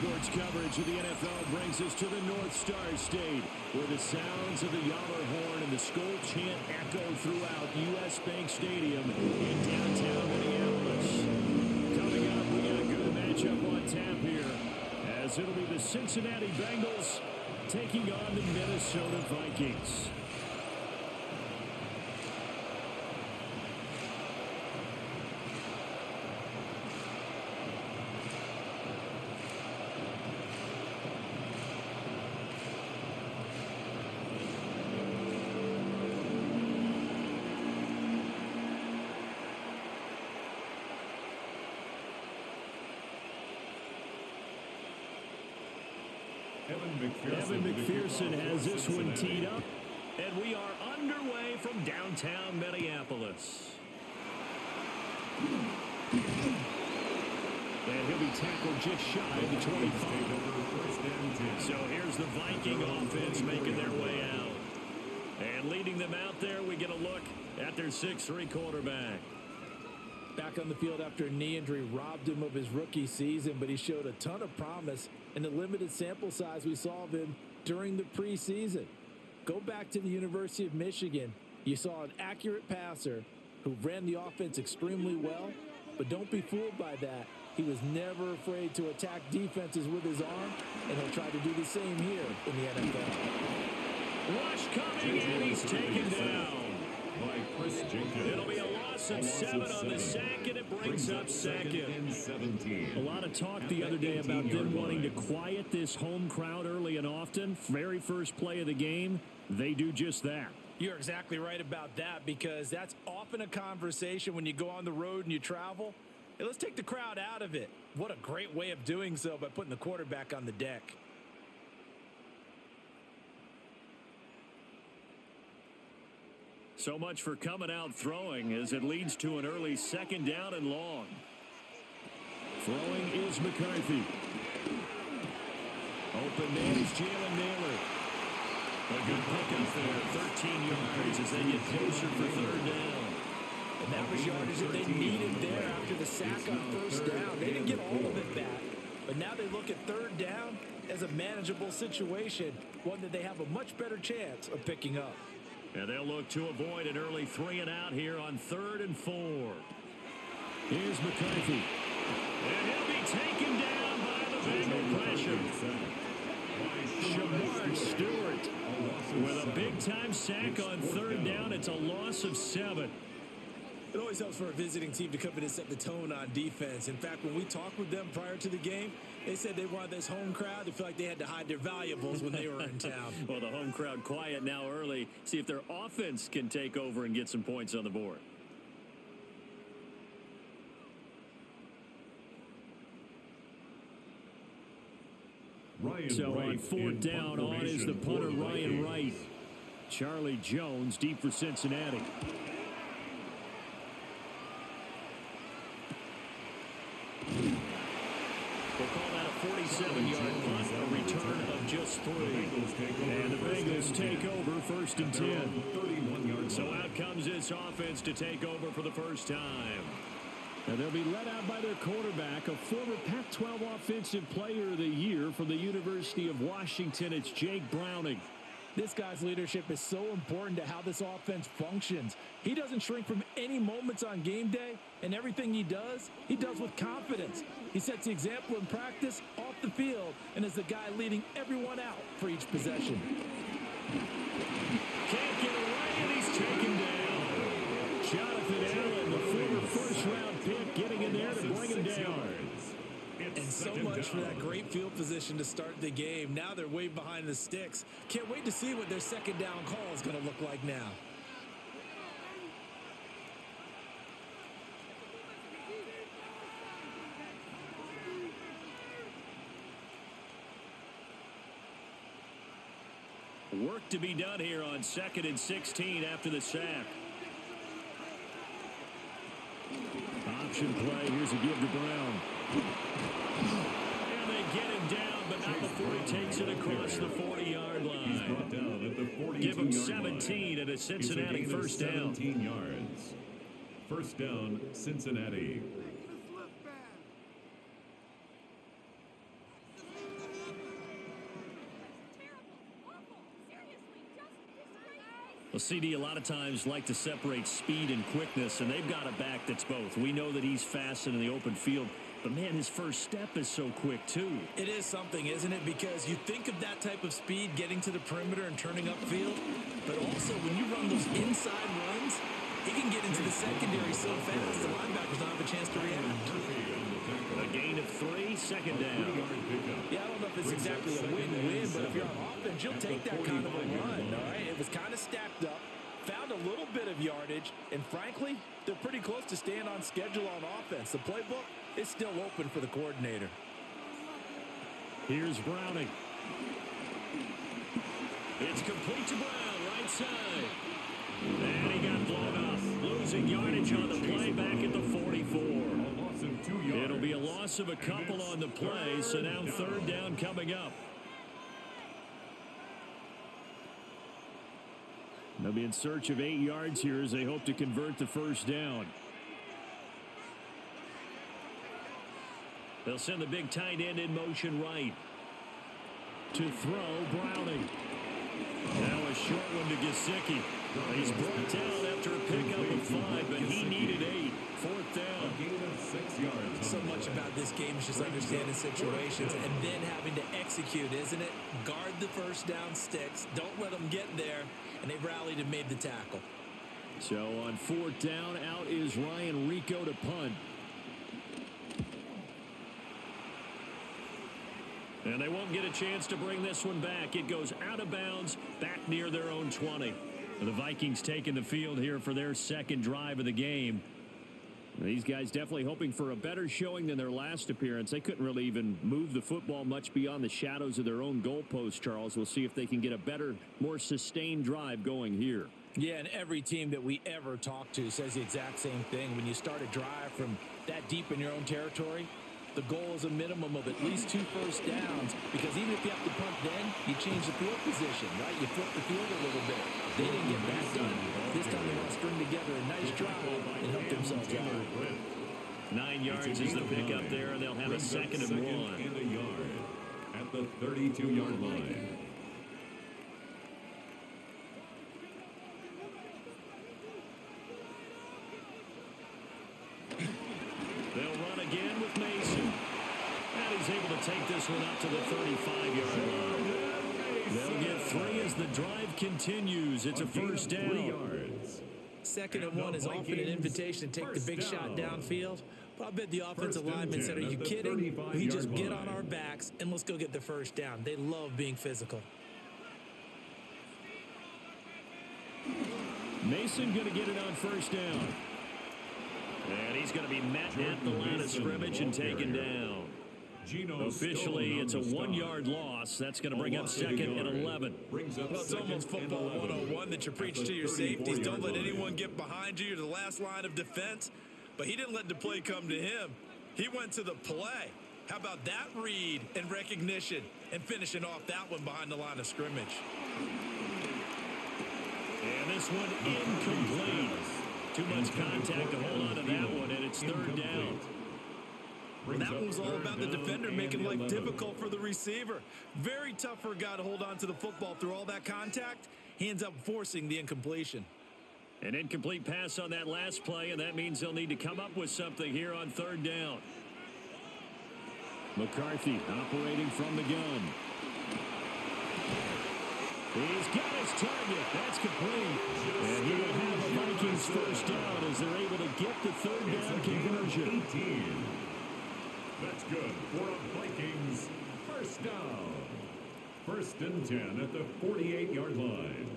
Sports coverage of the NFL brings us to the North Star State, where the sounds of the Yammer horn and the Skol chant echo throughout U.S. Bank Stadium in downtown Minneapolis. Coming up, we got a good matchup on tap here, as it'll be the Cincinnati Bengals taking on the Minnesota Vikings. Evan McPherson has this one teed up, and we are underway from downtown Minneapolis. And he'll be tackled just shy of the 25. So here's the Viking offense making their way out. And leading them out there, we get a look at their 6'3" quarterback. Back on the field after a knee injury robbed him of his rookie season, but he showed a ton of promise in the limited sample size we saw of him during the preseason. Go back to the University of Michigan. You saw an accurate passer who ran the offense extremely well, but don't be fooled by that. He was never afraid to attack defenses with his arm, and he'll try to do the same here in the NFL. Rush coming, and he's taken down. It'll be a loss of 7 on the sack, and it brings up second. A lot of talk the other day about them wanting to quiet this home crowd early and often. Very first play of the game, they do just that. You're exactly right about that, because that's often a conversation when you go on the road and you travel. Hey, let's take the crowd out of it. What a great way of doing so by putting the quarterback on the deck. So much for coming out throwing, as it leads to an early second down and long. Throwing is McCarthy. Open man is Jalen Naylor. A good pickup there, 13 yards as they get closer for third down. And that was yardage that they needed there after the sack on first down. They didn't get all of it back, but now they look at third down as a manageable situation, one that they have a much better chance of picking up. And they'll look to avoid an early 3 and out here on 3rd and 4. Here's McCarthy. And he'll be taken down by the Bengal pressure. Shamar Stewart with a big-time sack on 3rd down. It's a loss of 7. It always helps for a visiting team to come in and set the tone on defense. In fact, when we talked with them prior to the game, they said they wanted this home crowd to feel like they had to hide their valuables when they were in town. Well, the home crowd quiet now early. See if their offense can take over and get some points on the board. So on 4th down, on is the punter, Ryan Wright. Charlie Jones deep for Cincinnati. We'll call that a 47-yard punt, a return of just 3. And the Bengals take over 1st and 10. So out comes this offense to take over for the first time. And they'll be led out by their quarterback, a former Pac-12 Offensive Player of the Year from the University of Washington. It's Jake Browning. This guy's leadership is so important to how this offense functions. He doesn't shrink from any moments on game day, and everything he does with confidence. He sets the example in practice, off the field, and is the guy leading everyone out for each possession. Can't get away, and he's taken down. Jonathan Allen, the former first-round pick, getting in there to bring him down. And so much for that great field position to start the game. Now they're way behind the sticks. Can't wait to see what their second down call is going to look like now. Work to be done here on 2nd and 16 after the sack. Option play. Here's a give to Brown. And they get him down, but not before he takes it across the 40-yard line. Give him 17 at a Cincinnati first down. 17 yards. First down, Cincinnati. Well, CD, a lot of times like to separate speed and quickness, and they've got a back that's both. We know that he's fast in the open field, but, man, his first step is so quick, too. It is something, isn't it? Because you think of that type of speed getting to the perimeter and turning upfield, but also when you run those inside runs, he can get into the secondary so fast the linebackers don't have a chance to react. A gain of 3, second down. Yeah, I don't know if it's exactly a win-win, but if you're on offense, you'll take that kind of a run, all right? It was kind of stacked up, found a little bit of yardage, and frankly, they're pretty close to staying on schedule on offense. The playbook is still open for the coordinator. Here's Browning. It's complete to Brown, right side. And he got blown up, losing yardage on the play back at the 44. It'll be a loss of a couple on the play, so now third down coming up. They'll be in search of 8 yards here as they hope to convert the first down. They'll send the big tight end in motion right. To throw, Browning. Now a short one to Gesicki. He's brought down after a pickup of 5, but he needed 8. Fourth down. So much about this game is just understanding situations and then having to execute, isn't it? Guard the first down sticks. Don't let them get there. And they rallied and made the tackle. So on fourth down, out is Ryan Rico to punt. And they won't get a chance to bring this one back. It goes out of bounds, back near their own 20. The Vikings taking the field here for their second drive of the game. These guys definitely hoping for a better showing than their last appearance. They couldn't really even move the football much beyond the shadows of their own goalpost, Charles. We'll see if they can get a better, more sustained drive going here. Yeah, and every team that we ever talk to says the exact same thing. When you start a drive from that deep in your own territory, the goal is a minimum of at least 2 first downs, because even if you have to punt then, you change the field position, right? You flip the field a little bit. They didn't get that done. This time they want to string together a nice drive and help themselves out. 9 yards is the pickup there. They'll have a second and 1. And a yard at the 32-yard line. They'll run again with Mason. And he's able to take this one up to the 35-yard line. They'll get 3 as the drive continues. It's a first down. 3 yards. Second and 1 is often an invitation to take the big shot downfield. But I bet the offensive linemen said, are you kidding? We just get on our backs and let's go get the first down. They love being physical. Mason going to get it on first down. And he's going to be met at the line of scrimmage and taken down. Officially, it's a 1-yard loss. That's going to bring up second and 11. Well, it's almost football 101 that you preach to your safeties. Don't let anyone get behind you. You're the last line of defense. But he didn't let the play come to him. He went to the play. How about that read and recognition and finishing off that one behind the line of scrimmage? And this one incomplete. Too much contact to hold on to that one, and it's third down. That one was all about the defender making life difficult for the receiver. Very tough for a guy to hold on to the football through all that contact. He ends up forcing the incompletion. An incomplete pass on that last play, and that means they'll need to come up with something here on third down. McCarthy operating from the gun. He's got his target. That's complete. And he will have a Vikings first down as they're able to get the third down conversion. 18. That's good for a Vikings first down. First and 10 at the 48-yard line.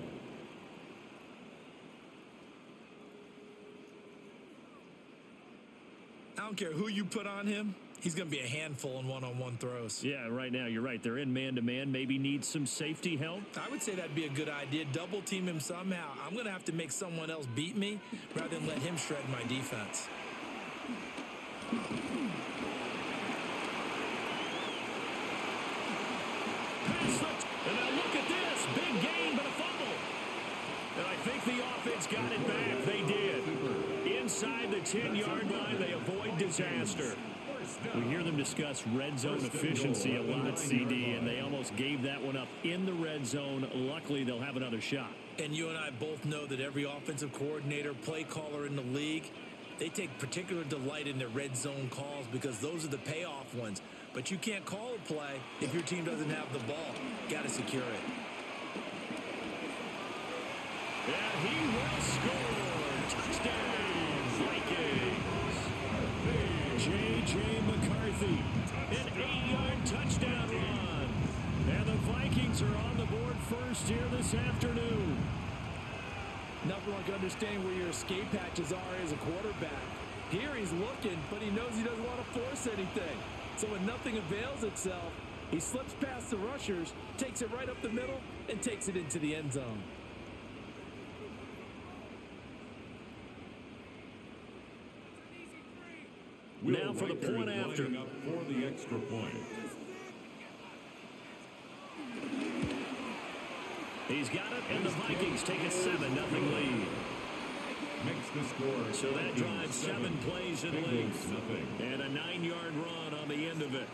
I don't care who you put on him. He's going to be a handful in one-on-one throws. Yeah, right now, you're right. They're in man-to-man. Maybe need some safety help. I would say that'd be a good idea. Double team him somehow. I'm going to have to make someone else beat me rather than let him shred my defense. And now look at this. Big gain, but a fumble. And I think the offense got it back. They did. Inside the 10-yard line, they avoid disaster. We hear them discuss red zone efficiency a lot, CD, and they almost gave that one up in the red zone. Luckily, they'll have another shot. And you and I both know that every offensive coordinator, play caller in the league, they take particular delight in their red zone calls because those are the payoff ones. But you can't call a play if your team doesn't have the ball. Got to secure it. And he will score. Touchdown, Vikings. J.J. McCarthy, an 8-yard touchdown run. And the Vikings are on the board first here this afternoon. Nothing like understanding where your escape hatches are as a quarterback. Here he's looking, but he knows he doesn't want to force anything. So when nothing avails itself, he slips past the rushers, takes it right up the middle, and takes it into the end zone. Now for the point after. Up for the extra point. He's got it, and the Vikings take a 7-0 lead. Makes the score. So that drives 7 plays in length. Nothing. And a 9-yard run on the end of it.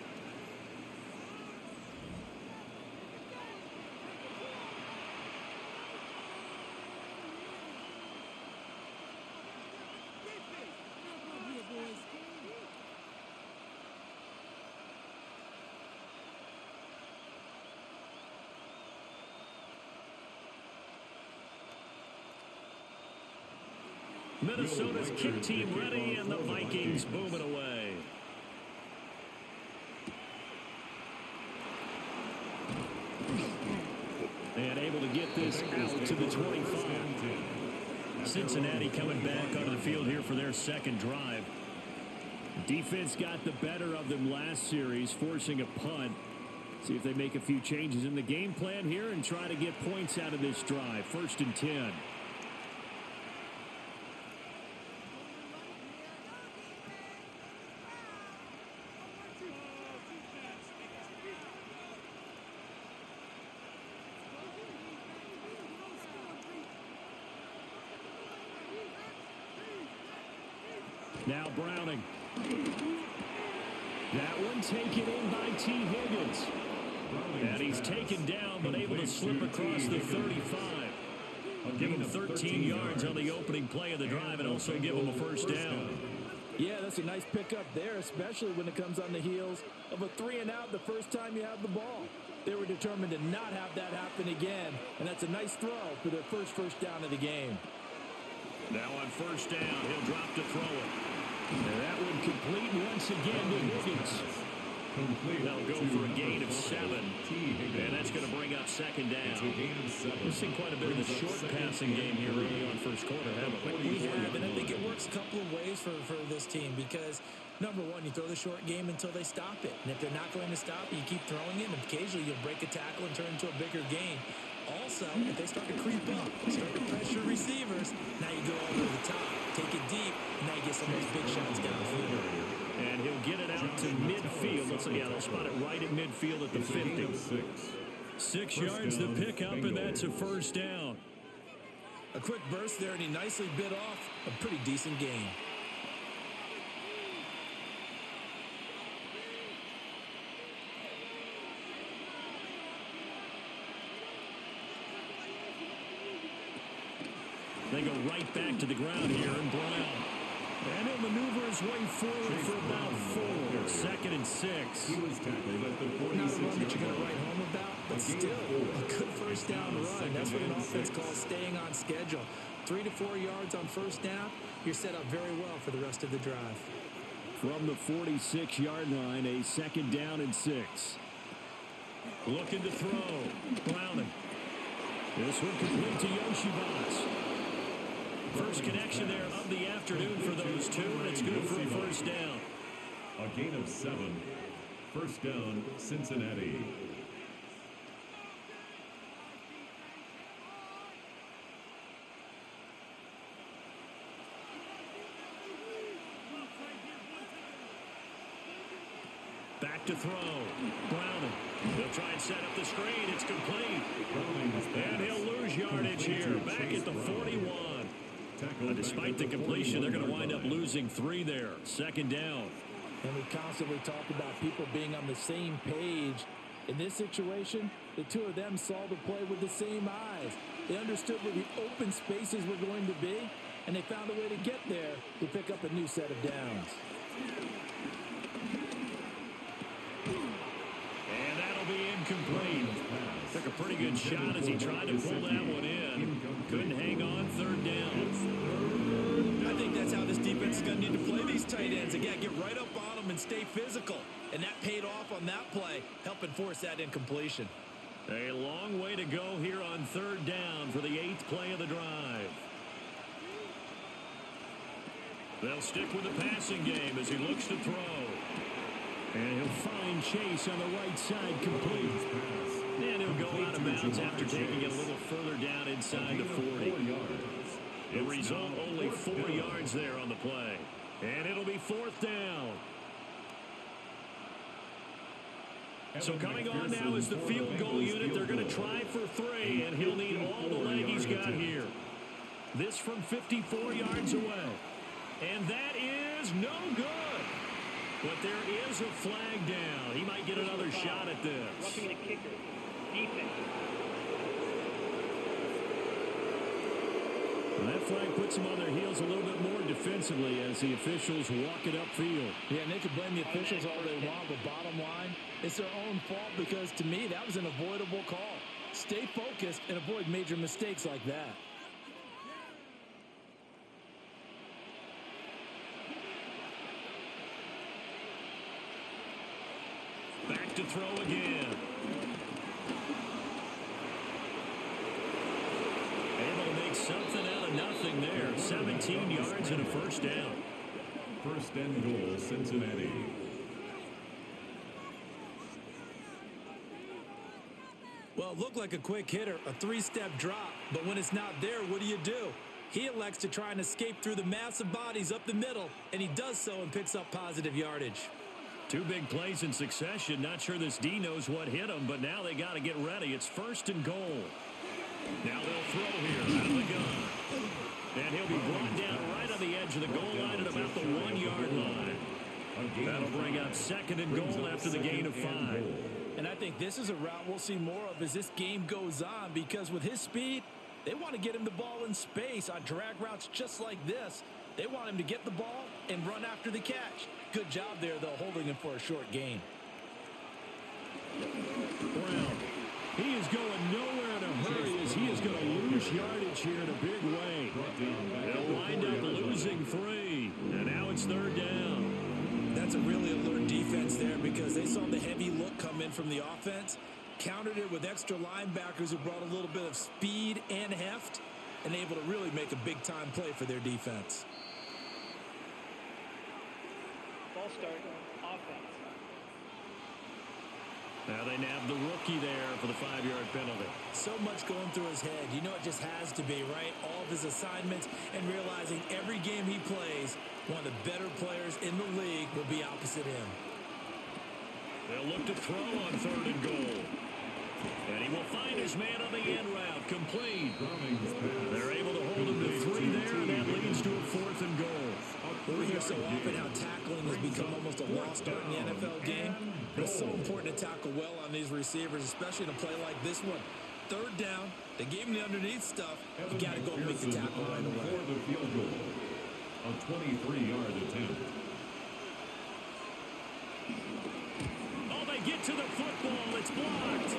Minnesota's kick team ready, and the Vikings booming away. And able to get this out to the 25. Cincinnati coming back onto the field here for their second drive. Defense got the better of them last series, forcing a punt. See if they make a few changes in the game plan here and try to get points out of this drive. 1st and 10. Now Browning. That one taken in by T. Higgins. And he's taken down, but able to slip across the 35. Give him 13 yards on the opening play of the drive and also give him a first down. Yeah, that's a nice pickup there, especially when it comes on the heels of a 3-and-out the first time you have the ball. They were determined to not have that happen again, and that's a nice throw for their first down of the game. Now on 1st down, he'll drop to throw it. And that one complete once again to Higgins. They'll go for a gain of 7. And that's going to bring up 2nd down. We've seen quite a bit of the short passing game here early on first quarter, haven't we? We have, and I think it works a couple of ways for this team because, number one, you throw the short game until they stop it. And if they're not going to stop it, you keep throwing it, and occasionally you'll break a tackle and turn into a bigger gain. Also, if they start to creep up, start to pressure receivers, now you go over the top, take it deep, and now you get some of those big shots downfield. And he'll get it out to midfield. Let's see, yeah, they'll spot it right at midfield at the 50. 6 yards the pickup, and that's a 1st down. A quick burst there, and he nicely bit off a pretty decent gain. They go right back to the ground here, and Brown. And he'll maneuver his way forward for about 4. 2nd and 6. He was tackled at the 46. Not a run that you're going to write home about, but still a good first down run. That's what an offense calls staying on schedule. 3 to 4 yards on first down, you're set up very well for the rest of the drive. From the 46-yard line, a 2nd down and 6. Looking to throw. Browning. This one complete to Yoshibas. First connection there of the afternoon for those two, and it's good for a 1st down. A gain of 7. 1st down, Cincinnati. Back to throw. Browning. They'll try and set up the screen. It's complete. And he'll lose yardage here. Back at the 41. Despite the completion, they're going to wind up losing 3 there. 2nd down. And we constantly talk about people being on the same page In this situation, the two of them saw the play with the same eyes. They understood where the open spaces were going to be, and they found a way to get there to pick up a new set of downs. And that'll be incomplete. Took a pretty good shot as he tried to pull that one in. Couldn't hang on third down. I think that's how this defense is going to need to play these tight ends. Again, get right up on them and stay physical. And that paid off on that play, helping force that incompletion. A long way to go here on third down for the 8th play of the drive. They'll stick with the passing game as he looks to throw. And he'll find Chase on the right side, complete. And he'll go out of bounds after taking it a little further down inside the 40. The result, only 4 yards there on the play. And it'll be 4th down. So coming on now is the field goal unit. They're going to try for 3, and he'll need all the leg he's got here. This from 54 yards away. And that is no good. But there is a flag down. He might get another shot at this. Roughing the kicker. Defense. Well, that flag puts them on their heels a little bit more defensively as the officials walk it upfield. Yeah, and they can blame the officials all they want, but bottom line, it's their own fault because, to me, that was an avoidable call. Stay focused and avoid major mistakes like that. Back to throw again. Able to make something out of nothing there. 17 yards and a first down. First and goal, Cincinnati. Well, it looked like a quick hitter, a 3-step drop, but when it's not there, what do? He elects to try and escape through the massive bodies up the middle, and he does so and picks up positive yardage. 2 big plays in succession. Not sure this D knows what hit him, but now they got to get ready. It's first and goal. Now they'll throw here out of the gun. And he'll be brought down right on the edge of the goal line at about the 1-yard line. That'll bring up second and goal after the gain of 5. And I think this is a route we'll see more of as this game goes on, because with his speed, they want to get him the ball in space on drag routes just like this. They want him to get the ball and run after the catch. Good job there, though, holding him for a short gain. Brown. He is going nowhere in a hurry as he is going to lose yardage here in a big way. They'll wind up losing 3. And now it's third down. That's a really alert defense there because they saw the heavy look come in from the offense, countered it with extra linebackers who brought a little bit of speed and heft, and able to really make a big-time play for their defense. Ball start. Offense. Now they nab the rookie there for the 5-yard penalty. So much going through his head. You know it just has to be, right? All of his assignments and realizing every game he plays, one of the better players in the league will be opposite him. They'll look to throw on third and goal. And he will find his man on the end route. Complete. They're able to hold him to 3 there, and that leads to a 4th and goal. We hear so often how tackling has become almost a lost art in the NFL game. But it's so important to tackle well on these receivers, especially in a play like this one. Third down, they gave him the underneath stuff. You got to go and make the tackle right away. For the field goal, a 23-yard attempt. Oh, they get to the football. It's blocked.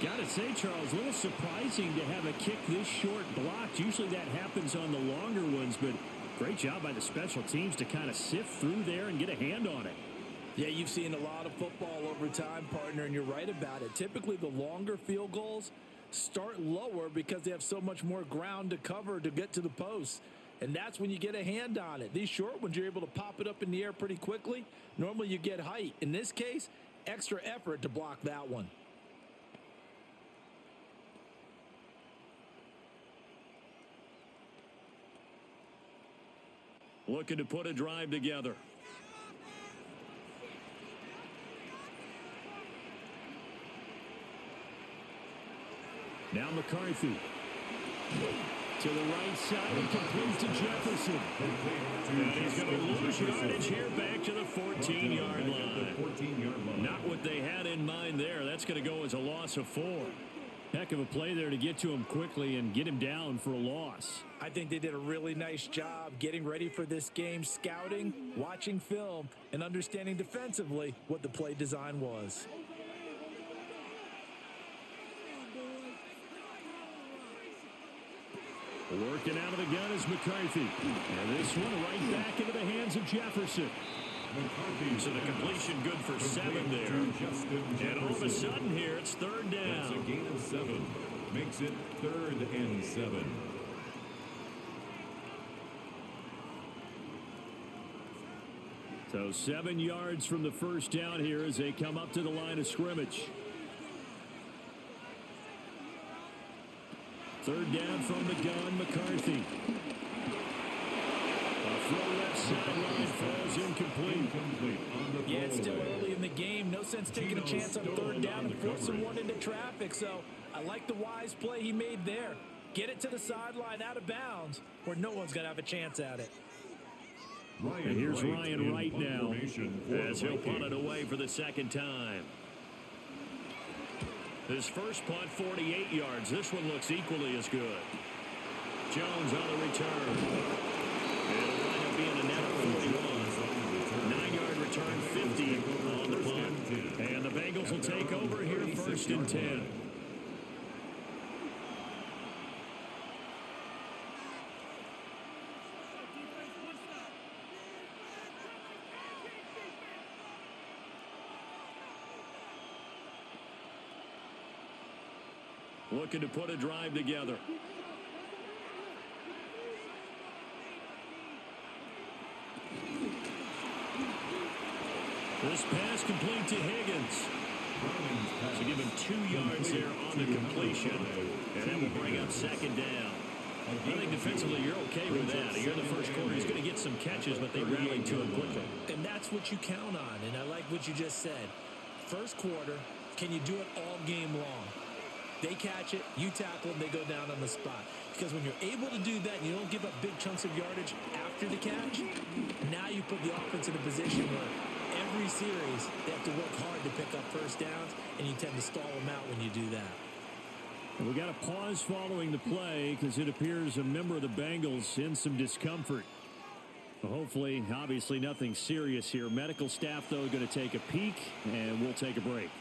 Gotta say, Charles, a little surprising to have a kick this short blocked. Usually that happens on the longer ones, but great job by the special teams to kind of sift through there and get a hand on it. Yeah, you've seen a lot of football over time, partner, and you're right about it. Typically, the longer field goals start lower because they have so much more ground to cover to get to the post. And that's when you get a hand on it. These short ones, you're able to pop it up in the air pretty quickly. Normally, you get height. In this case, extra effort to block that one. Looking to put a drive together. Now McCarthy. To the right side and complete to Jefferson. And he's going to lose yardage here back to the 14-yard line. that's going to go as a loss of 4. Heck of a play there to get to him quickly and get him down for a loss. I think they did a really nice job getting ready for this game, scouting, watching film, and understanding defensively what the play design was. Working out of the gun is McCarthy. And this one right back into the hands of Jefferson. So the completion good for 7 there. And all of a sudden here, it's 3rd down. That's a gain of 7. Makes it 3rd and 7. So 7 yards from the first down here as they come up to the line of scrimmage. 3rd down from the gun, McCarthy. Throw left sideline falls incomplete. Yeah, it's still early in the game. No sense taking a chance on 3rd down and forcing one into traffic. So I like the wise play he made there. Get it to the sideline out of bounds where no one's going to have a chance at it. And here's Ryan Wright now as he'll punt it away for the 2nd time. His first punt, 48 yards. This one looks equally as good. Jones on the return. It'll wind up being a net of 41. 9-yard return, 50 on the punt. And the Bengals will take over here, 1st and 10. Looking to put a drive together. This pass complete to Higgins. So give him 2 yards there on the completion. And that will bring up 2nd down. I think defensively you're okay with that. You're the first quarter. He's going to get some catches, but they rallied to him quickly. And that's what you count on. And I like what you just said. First quarter, can you do it all game long? They catch it, you tackle them, they go down on the spot. Because when you're able to do that and you don't give up big chunks of yardage after the catch, now you put the offense in a position where every series they have to work hard to pick up 1st downs, and you tend to stall them out when you do that. And we got a pause following the play because it appears a member of the Bengals in some discomfort. Hopefully, obviously nothing serious here. Medical staff, though, going to take a peek, and we'll take a break.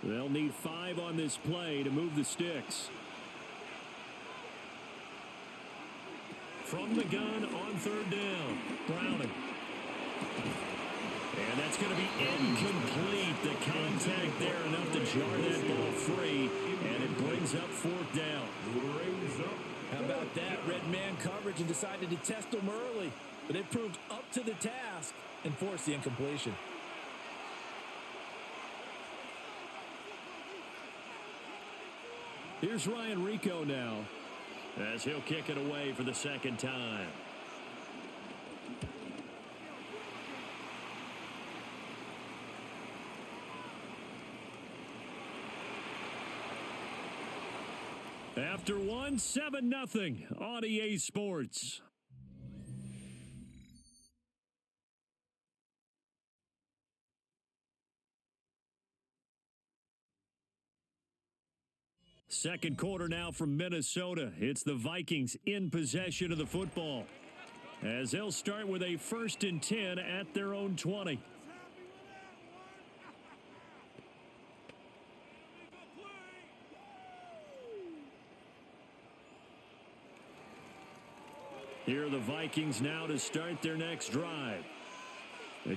They'll need 5 on this play to move the sticks. From the gun on 3rd down, Browning. And that's going to be incomplete. The contact there enough to jar that ball free, and it brings up 4th down. How about that? Red man coverage and decided to test them early, but they proved up to the task and forced the incompletion. Here's Ryan Rico now as he'll kick it away for the 2nd time. After 1, 7-0 on EA Sports. Second quarter now from Minnesota. It's the Vikings in possession of the football as they'll start with a 1st and 10 at their own 20. Here are the Vikings now to start their next drive.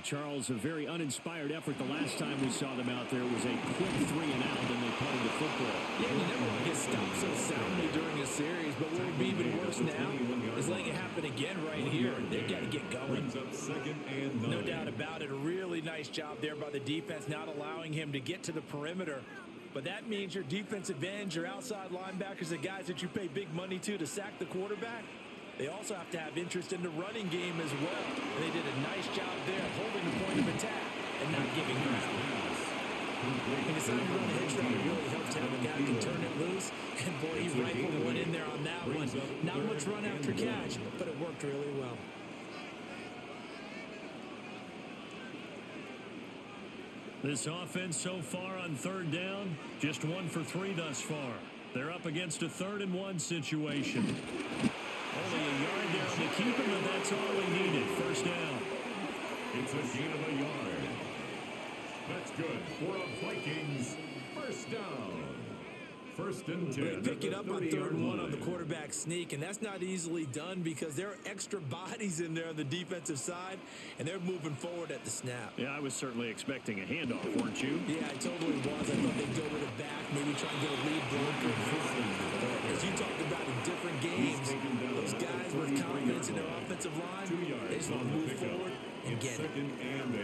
Charles, a very uninspired effort. The last time we saw them out there was a quick 3 and out, and they punted the football. Yeah, you never want to get stopped so soundly during a series, but what would be even worse now is letting it happen again right here. They've got to get going. No doubt about it. A really nice job there by the defense, not allowing him to get to the perimeter. But that means your defensive ends, your outside linebackers, the guys that you pay big money to sack the quarterback, they also have to have interest in the running game as well. And they did a nice job there holding the point of attack and not giving ground. He decided to run a hitch route. It really helps to have a guy who can turn it loose. And boy, he rifled one in there on that one. Not much run after catch, but it worked really well. This offense so far on third down, just 1 for 3 thus far. They're up against a 3rd-and-1 situation. Only a yard down to keep him, and that's all we needed. First down. It's a gain of a yard. That's good for a Vikings first down. 1st and 10. They pick it up on 3rd and 1 on the line. quarterback sneak, and that's not easily done because there are extra bodies in there on the defensive side, and they're moving forward at the snap. Yeah, I was certainly expecting a handoff, weren't you? Yeah, I totally was. I thought they'd go with it back, maybe try and get a lead blocker in front. But as you talked about in different games, those guys with confidence in their offensive line, they just want to move forward and get it.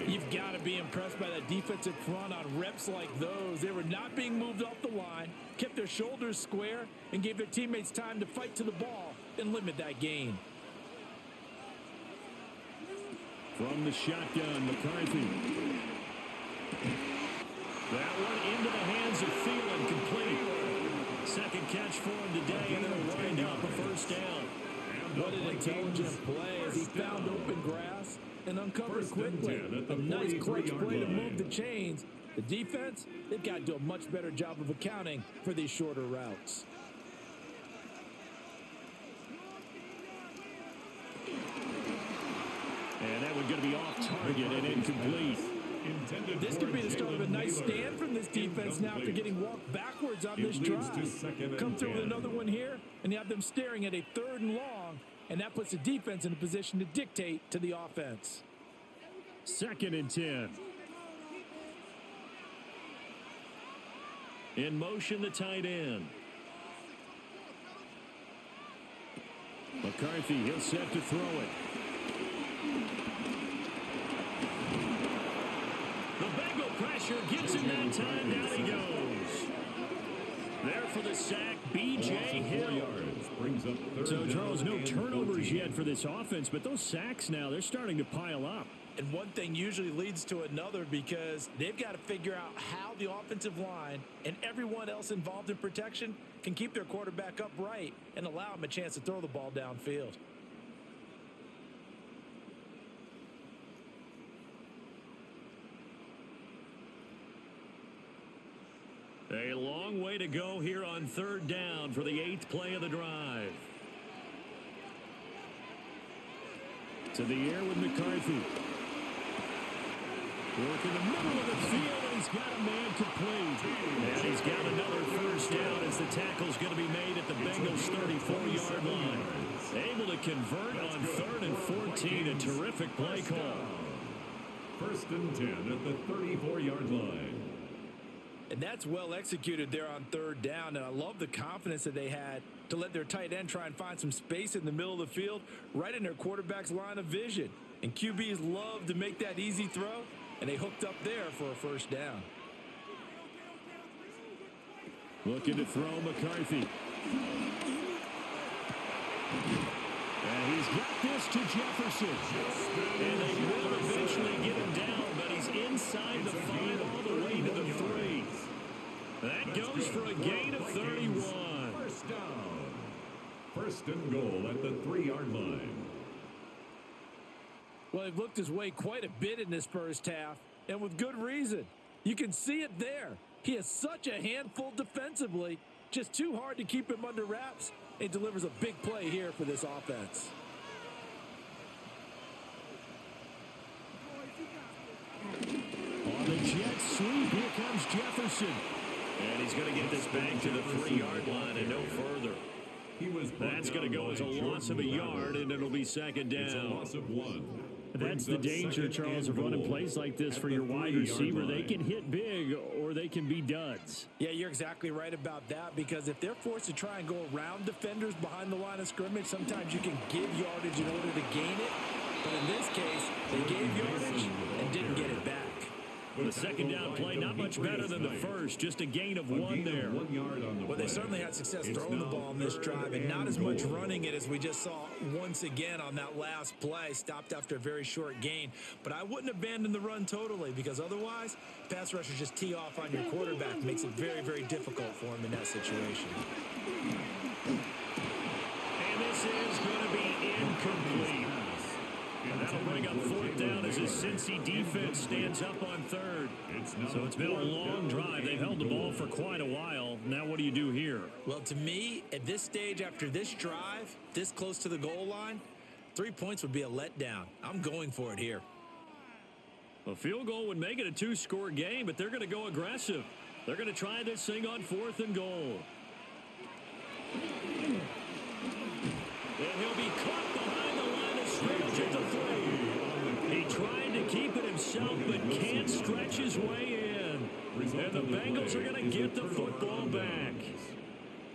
You've got to be impressed by that defensive front on reps like those. They were not being moved off the line, kept their shoulders square, and gave their teammates time to fight to the ball and limit that gain. From the shotgun, McCarthy. That one into the hands of Thielen, complete. Second catch for him today, and it'll wind up a first down. What an intelligent play as he found open grass and uncovered quickly. A nice clutch play to move the chains. The defense, they've got to do a much better job of accounting for these shorter routes. And that one's going to be off target and incomplete. This could be the start of a nice stand from this defense now after getting walked backwards on this drive. Come through with another one here, and you have them staring at a 3rd and long, and that puts the defense in a position to dictate to the offense. 2nd and 10. In motion, the tight end. McCarthy, he'll set to throw it. The Bengal pressure gets him that time. Down he goes. There for the sack, B.J. Hill. So, Charles, no turnovers yet for this offense, but those sacks now, they're starting to pile up. And one thing usually leads to another because they've got to figure out how the offensive line and everyone else involved in protection can keep their quarterback upright and allow him a chance to throw the ball downfield. A long way to go here on 3rd down for the 8th play of the drive. To the air with McCarthy. Work in the middle of the field, and he's got a man complete. And he's got another first down as the tackle's going to be made at the Bengals' 34-yard line. Able to convert on 3rd and 14. A terrific play call. 1st and 10 at the 34-yard line. And that's well executed there on 3rd down, and I love the confidence that they had to let their tight end try and find some space in the middle of the field, right in their quarterback's line of vision. And QBs love to make that easy throw, and they hooked up there for a first down. Looking to throw McCarthy. And he's got this to Jefferson. And they will eventually get him down, but he's inside the 5 all the way to the 3. That goes for a gain of 31. First down. 1st and goal at the 3-yard line. Well, they've looked his way quite a bit in this first half, and with good reason. You can see it there. He is such a handful defensively, just too hard to keep him under wraps. He delivers a big play here for this offense. On the jet sweep, here comes Jefferson. And he's going to get this back to the 3-yard line and no further. That's going to go as a loss of a yard, and it'll be 2nd down. It's a loss of 1. That's the danger, Charles, of running plays like this for your wide receiver. They can hit big or they can be duds. Yeah, you're exactly right about that, because if they're forced to try and go around defenders behind the line of scrimmage, sometimes you can give yardage in order to gain it. But in this case, they gave yardage and didn't get it back. The second down play, not much better than the first, just a gain of 1 there. Well, they certainly had success throwing the ball on this drive, and not as much running it as we just saw once again on that last play. Stopped after a very short gain. But I wouldn't abandon the run totally, because otherwise, pass rushers just tee off on your quarterback. Makes it very, very difficult for him in that situation. And this is going to be incomplete. And that'll bring up 4th down as the Cincy defense stands up on 3rd. So it's been a long drive. They've held the ball for quite a while. Now what do you do here? Well, to me, at this stage, after this drive, this close to the goal line, 3 points would be a letdown. I'm going for it here. A field goal would make it a 2-score game, but they're going to go aggressive. They're going to try this thing on 4th and goal. And he'll be caught behind the line of scrimmage at the 3. He tried to keep it himself, but can't stretch his way in. And the Bengals are going to get the football back.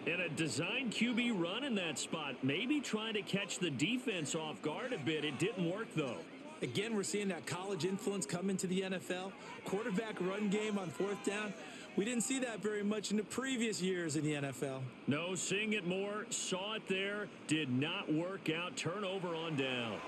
And a design QB run in that spot, maybe trying to catch the defense off guard a bit. It didn't work, though. Again, we're seeing that college influence come into the NFL. Quarterback run game on 4th down. We didn't see that very much in the previous years in the NFL. No, seeing it more, saw it there, did not work out. Turnover on downs.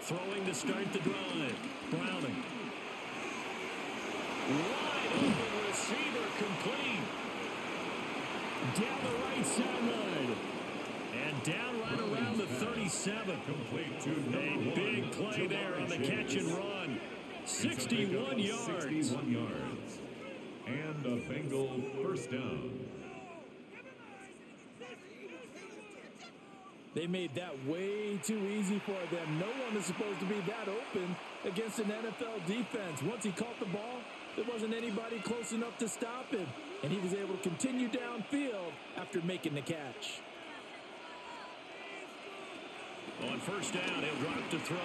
Throwing to start the drive. Browning. Wide open receiver complete. Down the right sideline. And down right around the 37. Complete to A big play there on the catch and run. 61 yards. 61 yards. And a Bengal first down. They made that way too easy for them. No one is supposed to be that open against an NFL defense. Once he caught the ball, there wasn't anybody close enough to stop him. And he was able to continue downfield after making the catch. On first down, he'll drop to throw.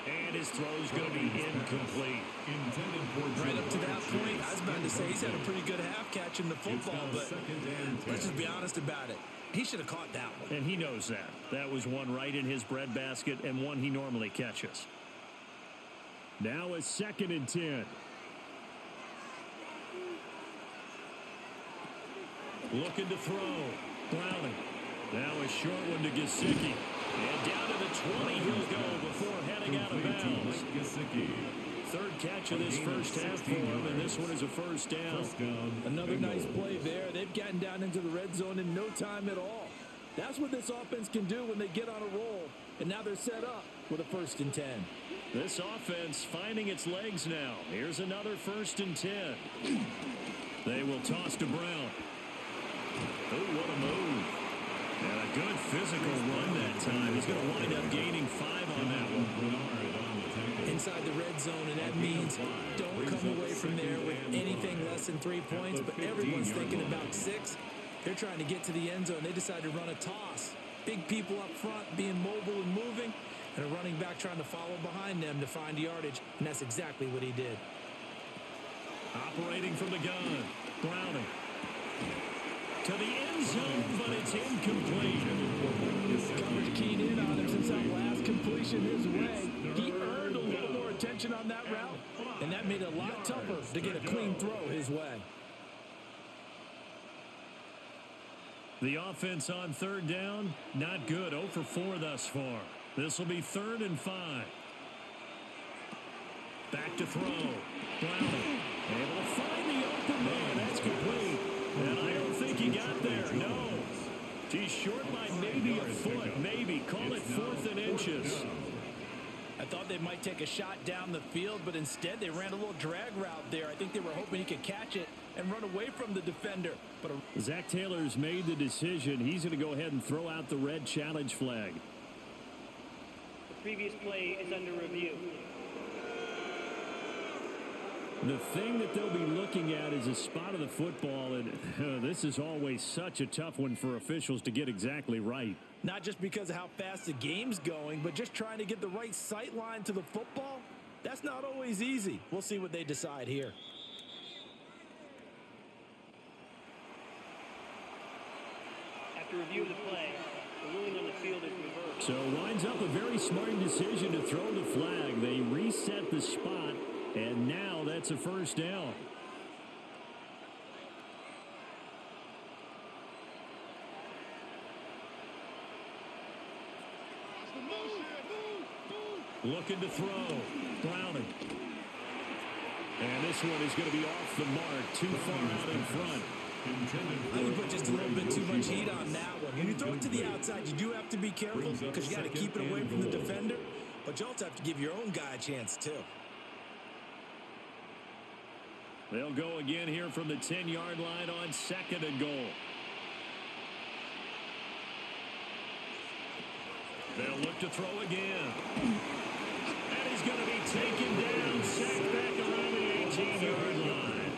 And his throw's going to be incomplete. Right up to that point, I was about to say he's had a pretty good half catching the football, but let's just be honest about it. He should have caught that one. And he knows that. That was one right in his breadbasket and one he normally catches. Now a 2nd and 10. Looking to throw. Browning. Now a short one to Gesicki. And down to the 20 he'll go before heading out of bounds. Third catch of this first half for him, and this one is a first down. Another nice play there. They've gotten down into the red zone in no time at all. That's what this offense can do when they get on a roll. And now they're set up with a 1st and 10. This offense finding its legs now. Here's another 1st and 10. They will toss to Brown. Oh, what a move. And a good physical run that time. He's going to wind up gaining 5 on that one. Inside the red zone, and that means don't come away from there with anything less than 3 points, but everyone's thinking about 6. They're trying to get to the end zone. They decide to run a toss. Big people up front being mobile and moving, and a running back trying to follow behind them to find yardage, and that's exactly what he did. Operating from the gun, Browning. To the end zone, but it's incomplete. Coverage keyed in on him since that last completion his way. He earned a little more attention on that route, and that made it a lot tougher to get a clean throw his way. The offense on 3rd down, not good. 0 for 4 thus far. This will be 3rd and 5. Back to throw. Browning able to find the open man. That's complete. And I don't think he got there. No. He's short by maybe a foot. Maybe. Call it 4th and inches. I thought they might take a shot down the field, but instead they ran a little drag route there. I think they were hoping he could catch it and run away from the defender. But Zach Taylor's made the decision. He's going to go ahead and throw out the red challenge flag. The previous play is under review. The thing that they'll be looking at is a spot of the football, and this is always such a tough one for officials to get exactly right. Not just because of how fast the game's going, but just trying to get the right sight line to the football. That's not always easy. We'll see what they decide here. After review of the play, the ruling on the field is reversed. So winds up a very smart decision to throw the flag. They reset the spot, and now that's a first down. Looking to throw. Browning. And this one is going to be off the mark. Too far out in front. I would put just a little bit too much heat on that one. When you throw it to the outside, you do have to be careful because you got to keep it away from the defender. But you also have to give your own guy a chance, too. They'll go again here from the 10-yard line on 2nd and goal. They'll look to throw again. And he's going to be taken down, sacked back around the 18-yard line.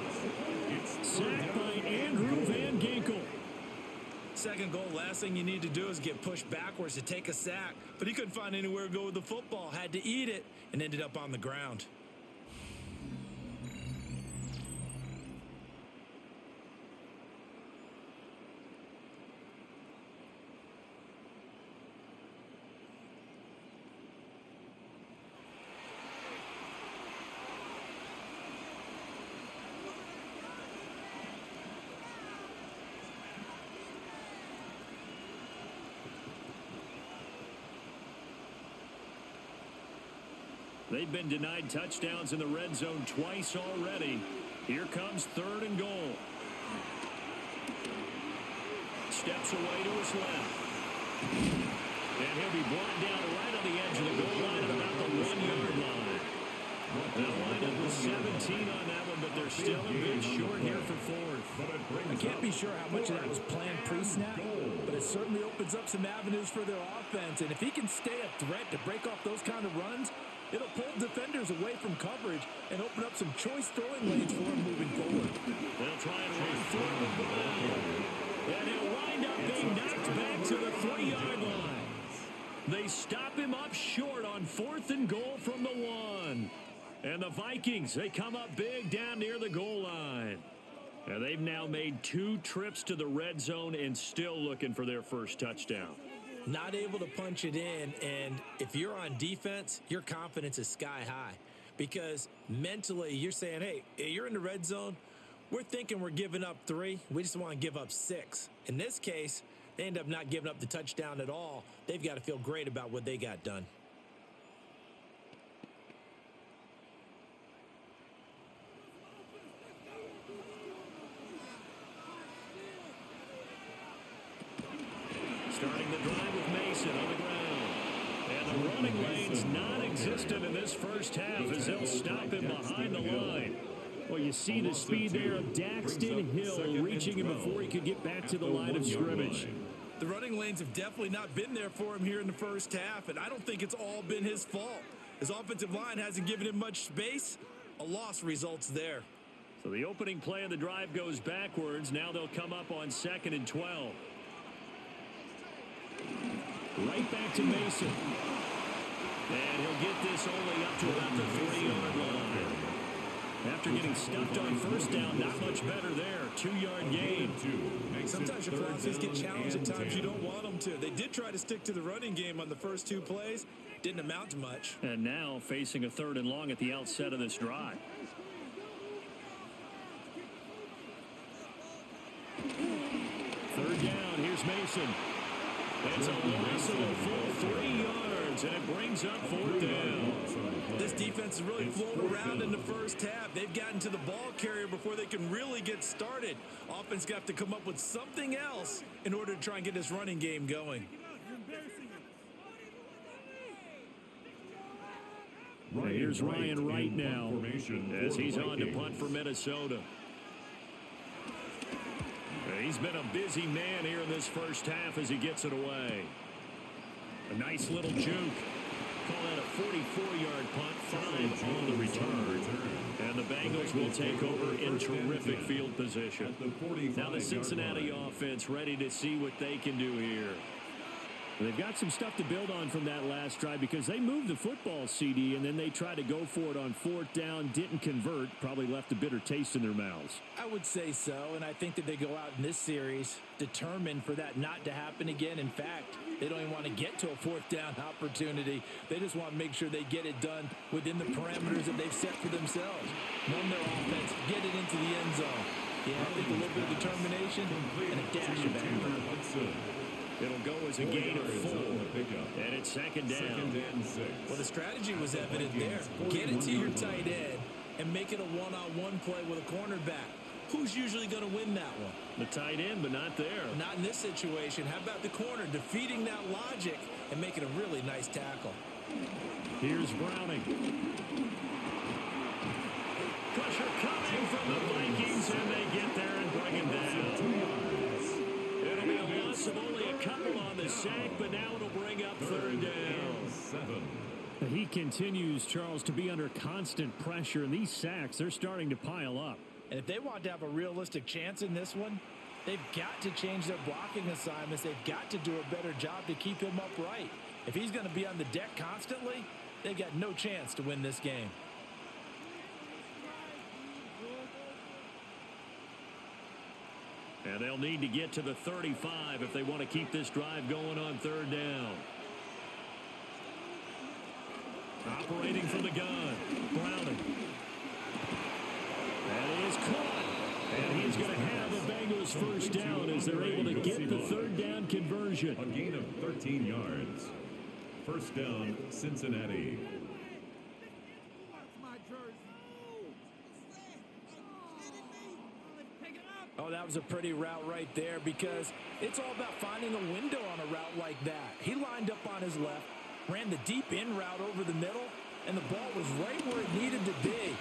Sacked by Andrew Van Ginkel. Second goal, last thing you need to do is get pushed backwards to take a sack. But he couldn't find anywhere to go with the football, had to eat it, and ended up on the ground. They've been denied touchdowns in the red zone twice already. Here comes 3rd and goal. Steps away to his left. And he'll be brought down right on the edge of the goal line at about the 1-yard line. They'll wind up with 17 on that one, but they're still a bit short here for 4th. I can't be sure how much of that was planned pre-snap, but it certainly opens up some avenues for their offense. And if he can stay a threat to break off those kind of runs, it'll pull defenders away from coverage and open up some choice throwing lanes for him moving forward. They'll try and run for the ball. And he'll wind up being knocked back to the 3-yard line. They stop him up short on 4th and goal from the 1. And the Vikings, they come up big down near the goal line. And they've now made 2 trips to the red zone and still looking for their first touchdown. Not able to punch it in, and if you're on defense, your confidence is sky high. Because mentally, you're saying, hey, you're in the red zone. We're thinking we're giving up 3. We just want to give up 6. In this case, they end up not giving up the touchdown at all. They've got to feel great about what they got done. Starting the drive with Mason on the ground. And the running lane's non-existent in this first half as they'll stop him behind the line. Well, you see the speed there of Daxton Hill reaching him before he could get back to the line of scrimmage. The running lanes have definitely not been there for him here in the first half, and I don't think it's all been his fault. His offensive line hasn't given him much space. A loss results there. So the opening play of the drive goes backwards. Now they'll come up on 2nd and 12. Right back to Mason. And he'll get this only up to about the 3-yard line. After getting stuffed on first down, not much better there. 2-yard gain. Sometimes your philosophies get challenged at times you don't want them to. They did try to stick to the running game on the first 2 plays. Didn't amount to much. And now facing a 3rd and long at the outset of this drive. 3rd down. Here's Mason. It's a loss of a full 3 yards, and it brings up 4th down. This defense has really flown around in the first half. They've gotten to the ball carrier before they can really get started. Offense got to come up with something else in order to try and get this running game going. Here's Ryan Wright now as he's on to punt for Minnesota. He's been a busy man here in this first half as he gets it away. A nice little juke. Call that a 44-yard punt, 5 on the return. And the Bengals will take over in terrific field position. Now the Cincinnati offense ready to see what they can do here. They've got some stuff to build on from that last drive because they moved the football, CD, and then they tried to go for it on 4th down, didn't convert, probably left a bitter taste in their mouths. I would say so, and I think that they go out in this series determined for that not to happen again. In fact, they don't even want to get to a 4th down opportunity. They just want to make sure they get it done within the parameters that they've set for themselves. Run their offense, get it into the end zone. Yeah, I think a little bit of determination and a dash of anger. It'll go as a gain of 4, and it's 2nd down. Well, the strategy was evident there. Get it to your tight end and make it a one-on-one play with a cornerback. Who's usually going to win that one? The tight end, but not there. Not in this situation. How about the corner defeating that logic and making a really nice tackle? Here's Browning. Pressure coming from the Vikings, and they get there and bring him down. It'll be a loss of only a couple on the sack, but now it'll bring up 3rd down. He continues, Charles, to be under constant pressure, and these sacks, they're starting to pile up. And if they want to have a realistic chance in this one, they've got to change their blocking assignments. They've got to do a better job to keep him upright. If he's going to be on the deck constantly, they've got no chance to win this game. And they'll need to get to the 35 if they want to keep this drive going on 3rd down. Operating from the gun, Browning. And he is caught. And he's going to have the Bengals 1st down as they're able to get the 3rd down conversion. A gain of 13 yards. 1st down, Cincinnati. Oh, that was a pretty route right there because it's all about finding a window on a route like that. He lined up on his left, ran the deep in route over the middle, and the ball was right where it needed to be.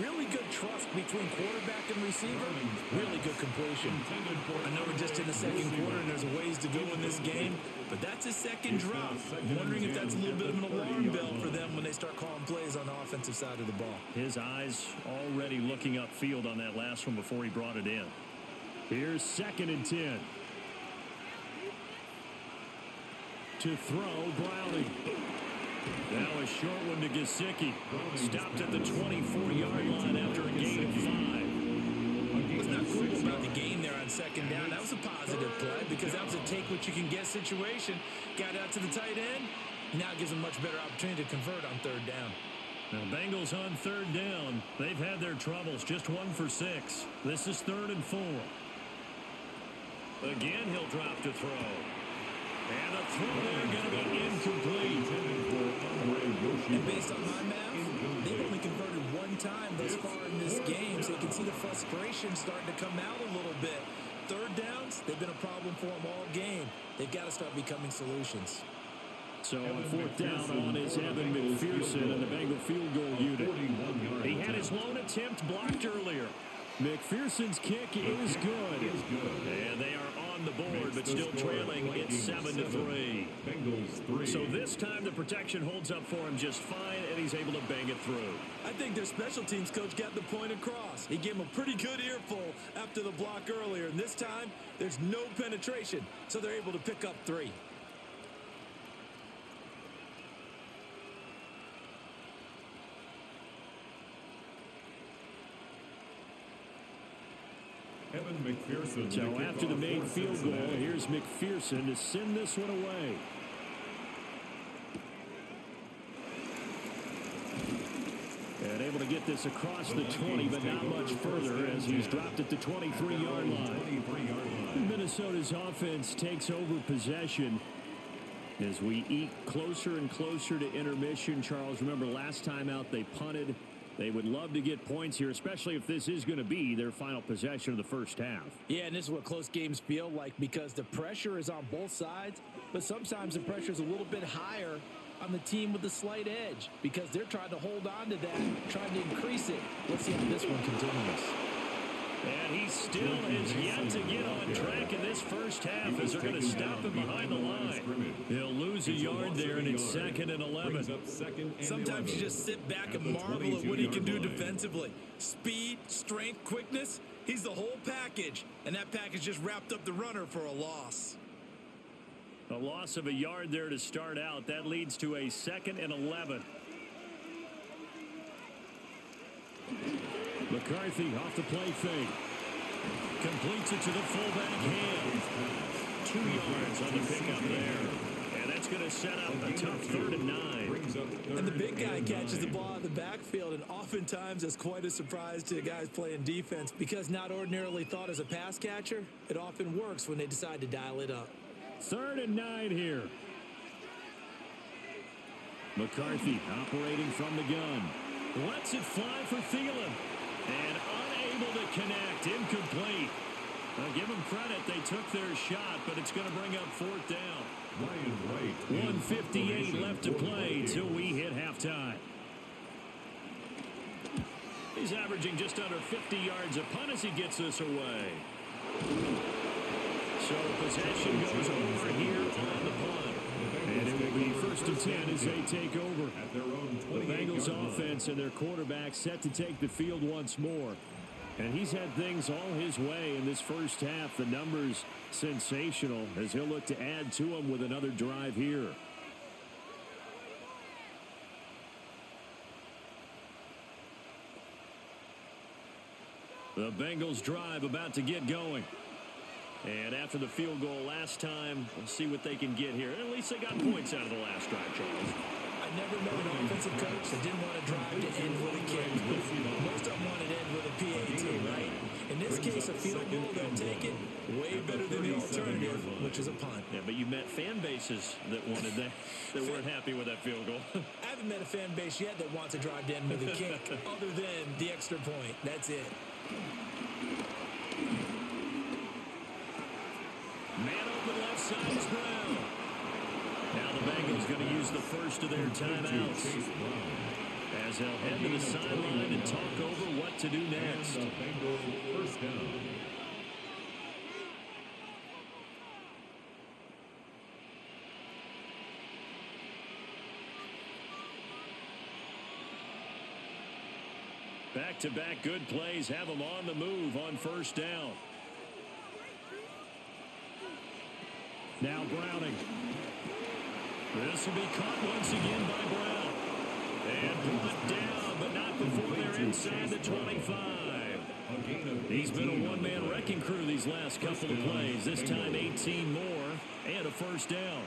Really good trust between quarterback and receiver. Really good completion. I know we're just in the 2nd quarter and there's a ways to go in this game, but that's his 2nd drop. I'm wondering if that's a little bit of an alarm bell for them when they start calling plays on the offensive side of the ball. His eyes already looking upfield on that last one before he brought it in. Here's 2nd and 10. To throw, Browning. Now a short one to Gesicki. Stopped at the 24-yard line after a gain of 5. What's not cool about the gain there on 2nd down? That was a positive play because that was a take-what-you-can-get situation. Got out to the tight end. Now it gives them much better opportunity to convert on 3rd down. Now, Bengals on 3rd down. They've had their troubles. Just 1 for 6. This is 3rd and 4. Again, he'll drop to throw. And a throw there going to be incomplete. And based on my math, they've only converted 1 time thus far in this game, so you can see the frustration starting to come out a little bit. 3rd downs, they've been a problem for them all game. They've got to start becoming solutions. So on 4th down on is Evan McPherson and the Bengal field goal unit. He had his lone attempt blocked earlier. McPherson's kick is good. And they are on the board, but still trailing. It's 7-3. So this time the protection holds up for him just fine, and he's able to bang it through. I think their special teams coach got the point across. He gave him a pretty good earful after the block earlier, and this time there's no penetration, so they're able to pick up 3. Evan McPherson. So after the made field goal, here's McPherson to send this one away. And able to get this across the 20, but not much further as he's dropped at the 23-yard line. Minnesota's offense takes over possession as we eke closer and closer to intermission. Charles, remember last time out they punted. They would love to get points here, especially if this is going to be their final possession of the first half. Yeah, and this is what close games feel like because the pressure is on both sides, but sometimes the pressure is a little bit higher on the team with the slight edge because they're trying to hold on to that, trying to increase it. Let's see how this one continues. And he still has yet to get on track in this first half as they're going to stop him behind the line. He'll lose a yard there, and it's 2nd and 11. Sometimes you just sit back and marvel at what he can do defensively. Speed, strength, quickness, he's the whole package. And that package just wrapped up the runner for a loss. A loss of a yard there to start out. That leads to a 2nd and 11. McCarthy off the play fake. Completes it to the fullback hand. 2 yards on the pickup there. And that's going to set up a tough 3rd and 9. And the big guy catches the ball in the backfield, and oftentimes it's quite a surprise to the guys playing defense because not ordinarily thought as a pass catcher, it often works when they decide to dial it up. 3rd and 9 here. McCarthy operating from the gun. Lets it fly for Thielen. And unable to connect. Incomplete. Now give them credit. They took their shot, but it's going to bring up 4th down. 1:58 left to play till we hit halftime. He's averaging just under 50 yards a punt as he gets this away. So possession goes over here on the punt. And it will be 1st and 10 as they take over. The Bengals offense and their quarterback set to take the field once more. And he's had things all his way in this first half. The numbers sensational as he'll look to add to them with another drive here. The Bengals drive about to get going. And after the field goal last time, we'll see what they can get here. At least they got points out of the last drive, Charles. I never met an offensive coach that didn't want to drive to end with a kick. Most of them wanted to end with a PAT, right? In this case, a field goal, they'll take it. Way better than the alternative, which is a punt. Yeah, but you met fan bases that wanted that, that weren't happy with that field goal. I haven't met a fan base yet that wants to drive to end with a kick, other than the extra point. That's it. Man open left side is Brown. Now the Bengals going to use the first of their timeouts as they'll head to the sideline and talk over what to do next. First down. Back-to-back good plays have them on the move on first down. Now Browning. This will be caught once again by Brown. And brought down, but not before they're inside the 25. He's been a one-man wrecking crew these last couple of plays. This time 18 more and a first down.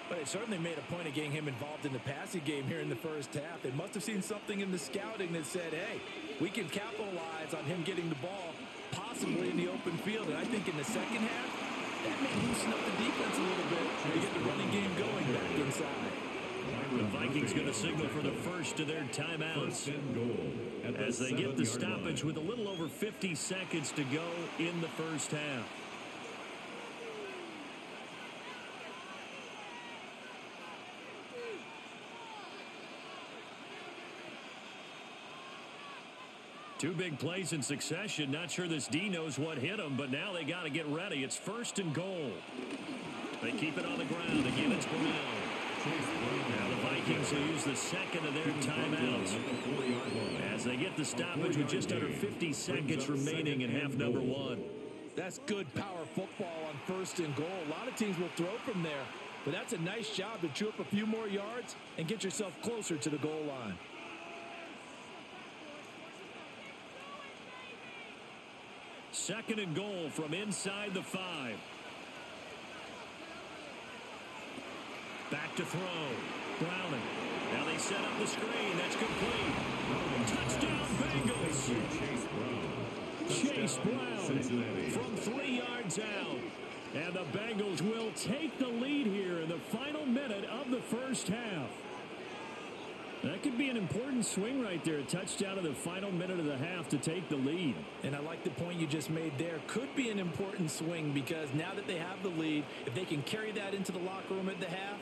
But it certainly made a point of getting him involved in the passing game here in the first half. They must have seen something in the scouting that said, hey, we can capitalize on him getting the ball possibly in the open field. And I think in the second half, that may loosen up the defense a little bit to get the running game going back inside. The Vikings going to signal for the first of their timeouts as they get the stoppage with a little over 50 seconds to go in the first half. Two big plays in succession. Not sure this D knows what hit him, but now they got to get ready. It's 1st and goal. They keep it on the ground. Again, it's Brown. Now the Vikings will use the second of their timeouts as they get the stoppage with just under 50 seconds remaining in half number 1. That's good power football on 1st and goal. A lot of teams will throw from there, but that's a nice job to chew up a few more yards and get yourself closer to the goal line. Second and goal from inside the 5. Back to throw. Browning. Now they set up the screen. That's complete. Touchdown Bengals. Chase Brown from 3 yards out. And the Bengals will take the lead here in the final minute of the first half. That could be an important swing right there. A touchdown in the final minute of the half to take the lead. And I like the point you just made there. Could be an important swing because now that they have the lead, if they can carry that into the locker room at the half,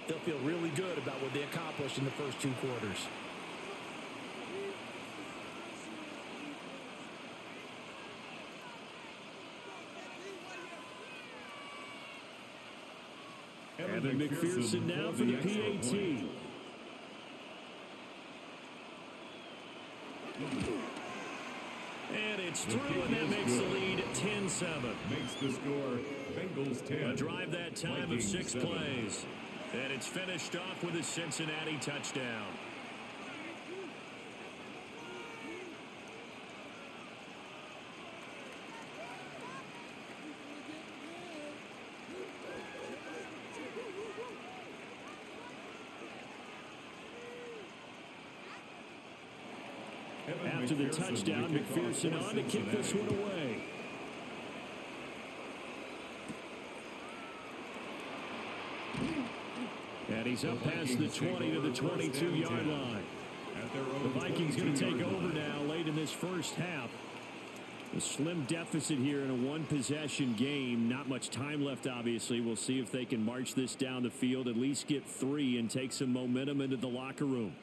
they'll feel really good about what they accomplished in the first 2 quarters. Evan McPherson now for the PAT. And it's through, and that makes the lead 10-7. Makes the score Bengals 10. A drive that time of 6 7. plays. And it's finished off with a Cincinnati touchdown. After the touchdown, McPherson on to kick this one away. And he's up past the 20 to the 22-yard line. The Vikings going to take over now late in this first half. A slim deficit here in a one-possession game. Not much time left, obviously. We'll see if they can march this down the field, at least get 3 and take some momentum into the locker room.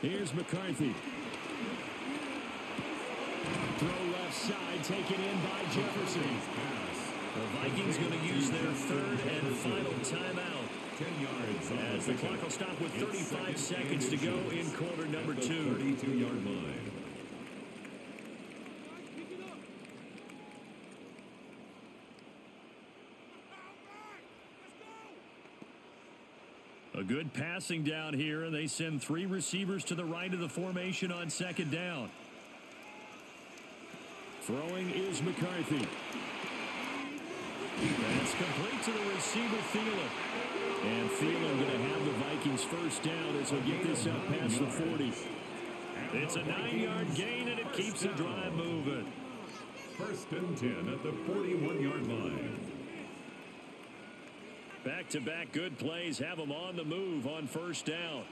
Here's McCarthy. Throw left side, taken in by Jefferson. The Vikings going to use their third and final timeout. 10 yards. As the clock will stop with 35 seconds to go in quarter number 2. 32-yard line. A good passing down here, and they send 3 receivers to the right of the formation on second down. Throwing is McCarthy. That's complete to the receiver, Thielen. And Thielen going to have the Vikings first down as he'll get this up past the 40. It's a 9-yard gain, and it keeps the drive moving. First and 10 at the 41-yard line. Back-to-back good plays have them on the move on first down.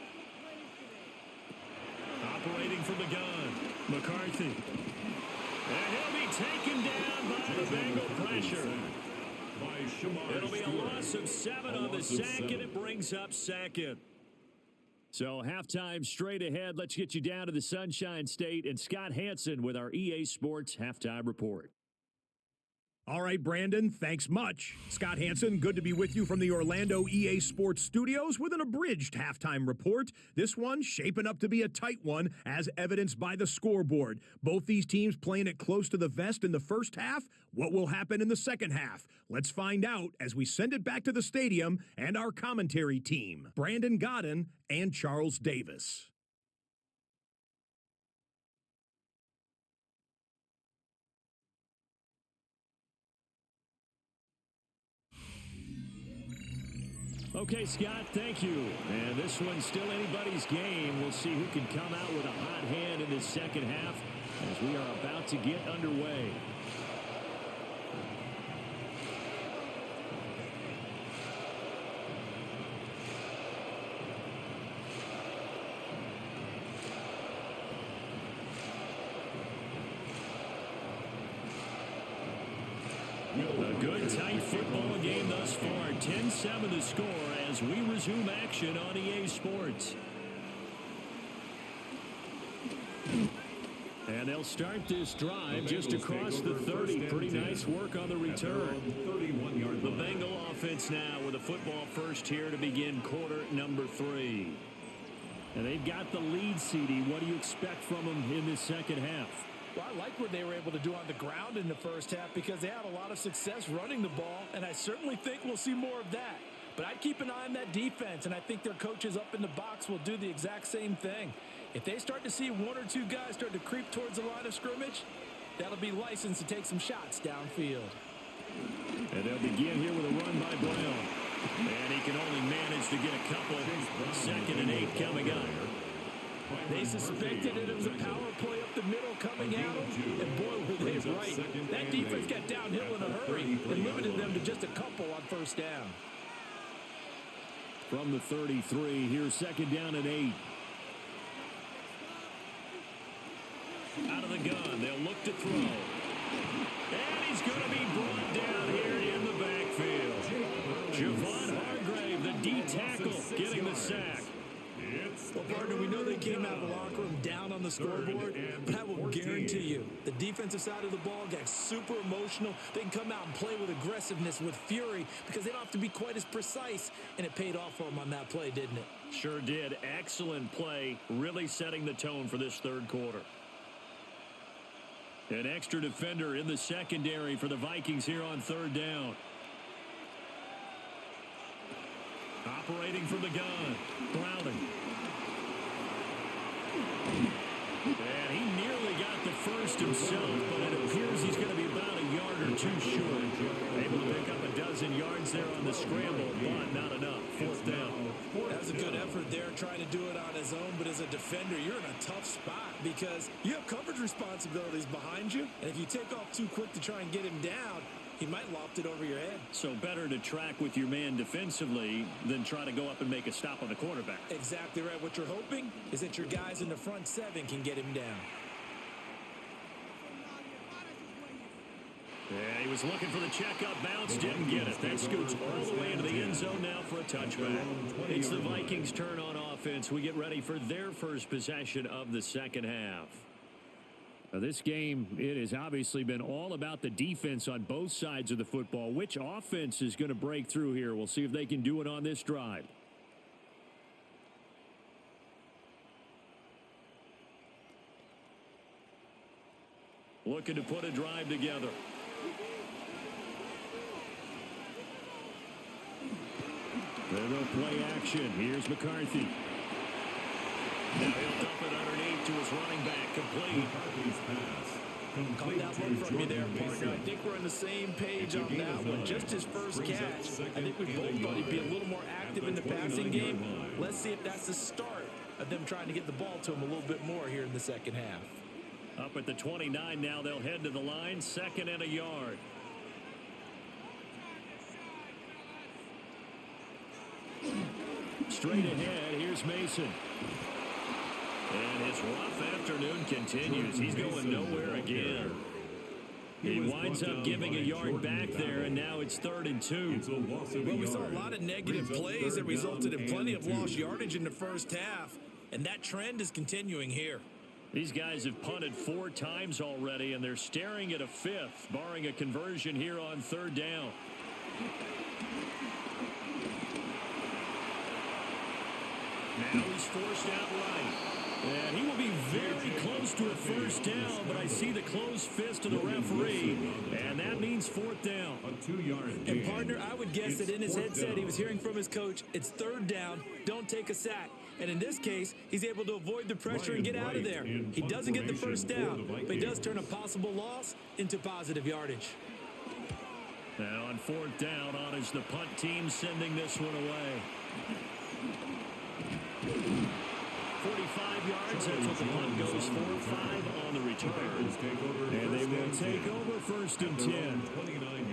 Operating from the gun, McCarthy. And he'll be taken down by the Bengal pressure. It'll be a loss of 7 on the sack, and it brings up second. So halftime straight ahead. Let's get you down to the Sunshine State and Scott Hansen with our EA Sports Halftime Report. All right, Brandon, thanks much. Scott Hansen, good to be with you from the Orlando EA Sports Studios with an abridged halftime report. This one shaping up to be a tight one, as evidenced by the scoreboard. Both these teams playing it close to the vest in the first half. What will happen in the second half? Let's find out as we send it back to the stadium and our commentary team, Brandon Godden and Charles Davis. Okay, Scott, thank you. And this one's still anybody's game. We'll see who can come out with a hot hand in this second half as we are about to get underway. A good, tight football game thus far. 10-7 the score as we resume action on EA Sports. And they'll start this drive just across the 30. Pretty nice work on the return. The Bengal offense now with a football first here to begin quarter number 3. And they've got the lead, CD. What do you expect from them in this second half? Well, I like what they were able to do on the ground in the first half because they had a lot of success running the ball, and I certainly think we'll see more of that. But I'd keep an eye on that defense, and I think their coaches up in the box will do the exact same thing. If they start to see 1 or 2 guys start to creep towards the line of scrimmage, that'll be licensed to take some shots downfield. And they'll begin here with a run by Brown. And he can only manage to get a couple. 2nd and 8 coming up. They suspected it was a power play up the middle coming out, and boy, were they right. That defense got downhill in a hurry and limited them to just a couple on first down. From the 33, here's 2nd down and 8. Out of the gun, they'll look to throw. And he's going to be brought down here in the backfield. Javon Hargrave, the D tackle, getting the sack. Well, partner, we know they came out of the locker room down on the scoreboard, but I will guarantee you the defensive side of the ball got super emotional. They can come out and play with aggressiveness, with fury, because they don't have to be quite as precise, and it paid off for them on that play, didn't it? Sure did. Excellent play, really setting the tone for this third quarter. An extra defender in the secondary for the Vikings here on third down. Operating from the gun, Browning. And he nearly got the first himself, but it appears he's going to be about a yard or two short. Able to pick up a dozen yards there on the scramble, but not enough. Fourth down. That was a good effort there, trying to do it on his own, but as a defender, you're in a tough spot because you have coverage responsibilities behind you, and if you take off too quick to try and get him down, he might loft it over your head. So better to track with your man defensively than try to go up and make a stop on the quarterback. Exactly right. What you're hoping is that your guys in the front seven can get him down. Yeah, he was looking for the checkup bounce, didn't get it. That scoots all the way into the end zone now for a touchback. It's the Vikings' turn on offense. We get ready for their first possession of the second half. Now, this game, it has obviously been all about the defense on both sides of the football. Which offense is going to break through here? We'll see if they can do it on this drive. Looking to put a drive together. They will play action. Here's McCarthy. Now he'll dump it underneath to his running back. Complete. Caught that one from me there, partner. I think we're on the same page on that one. Just his first catch. I think we both thought he'd be a little more active in the passing game. Let's see if that's the start of them trying to get the ball to him a little bit more here in the second half. Up at the 29 now, they'll head to the line. Second and a yard. Straight ahead, here's Mason. And his rough afternoon continues. He's going nowhere again. He winds up giving a yard back there, and now it's 3rd and 2. Well, we saw a lot of negative plays that resulted in plenty of lost yardage in the first half, and that trend is continuing here. These guys have punted 4 times already, and they're staring at a 5th, barring a conversion here on 3rd down. Now he's forced out right. And he will be very close to a first down, but I see the closed fist of the referee, and that means 4th down. A 2-yard And partner, I would guess that in his headset he was hearing from his coach, it's 3rd down, don't take a sack. And in this case, he's able to avoid the pressure and get out of there. He doesn't get the first down, but he does turn a possible loss into positive yardage. Now on 4th down, on is the punt team sending this one away. 45 yards, that's what the punt goes for. 5 on the return. And they will take over 1st and 10.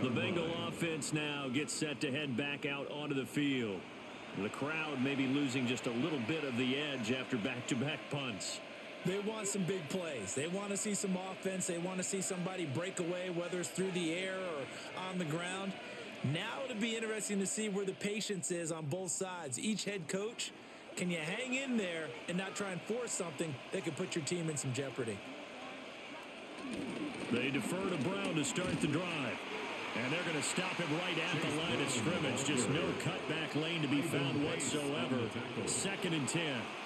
The Bengal offense now gets set to head back out onto the field. The crowd may be losing just a little bit of the edge after back-to-back punts. They want some big plays. They want to see some offense. They want to see somebody break away, whether it's through the air or on the ground. Now it'll be interesting to see where the patience is on both sides. Each head coach, can you hang in there and not try and force something that could put your team in some jeopardy? They defer to Brown to start the drive. And they're going to stop him right at the line of scrimmage. Just no cutback lane to be found whatsoever. 2nd and 10.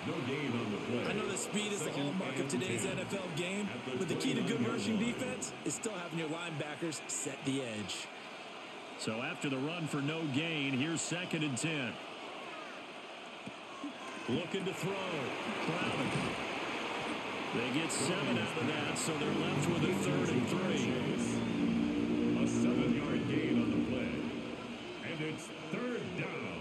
No gain on the play. I know that speed is the hallmark of today's NFL game, but the key to good rushing defense is still having your linebackers set the edge. So after the run for no gain, here's 2nd and 10. Looking to throw. Browning. They get 7 out of that, so they're left with a 3rd and 3. A 7-yard gain on the play. And it's 3rd down.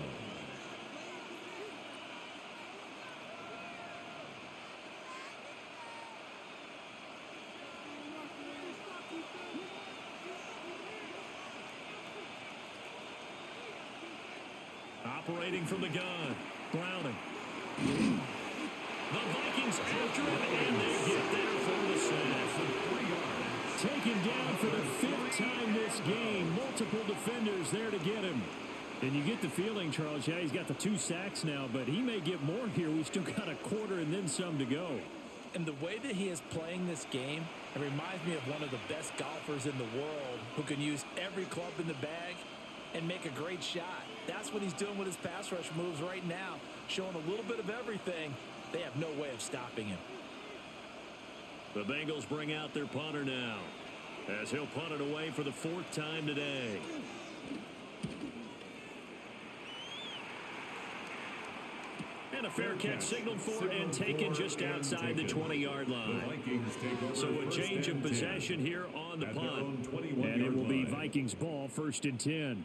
Operating from the gun. Browning. The Vikings after him, and they get there for the sack. Taken down for the 5th time this game. Multiple defenders there to get him. And you get the feeling, Charles, yeah, he's got the 2 sacks now, but he may get more here. We still got a quarter and then some to go. And the way that he is playing this game, it reminds me of one of the best golfers in the world who can use every club in the bag and make a great shot. That's what he's doing with his pass rush moves right now, showing a little bit of everything. They have no way of stopping him. The Bengals bring out their punter now, as he'll punt it away for the 4th time today. And a fair catch signaled for and taken just outside the 20-yard line. So a change of possession here on the punt. And it will be Vikings ball, 1st and 10.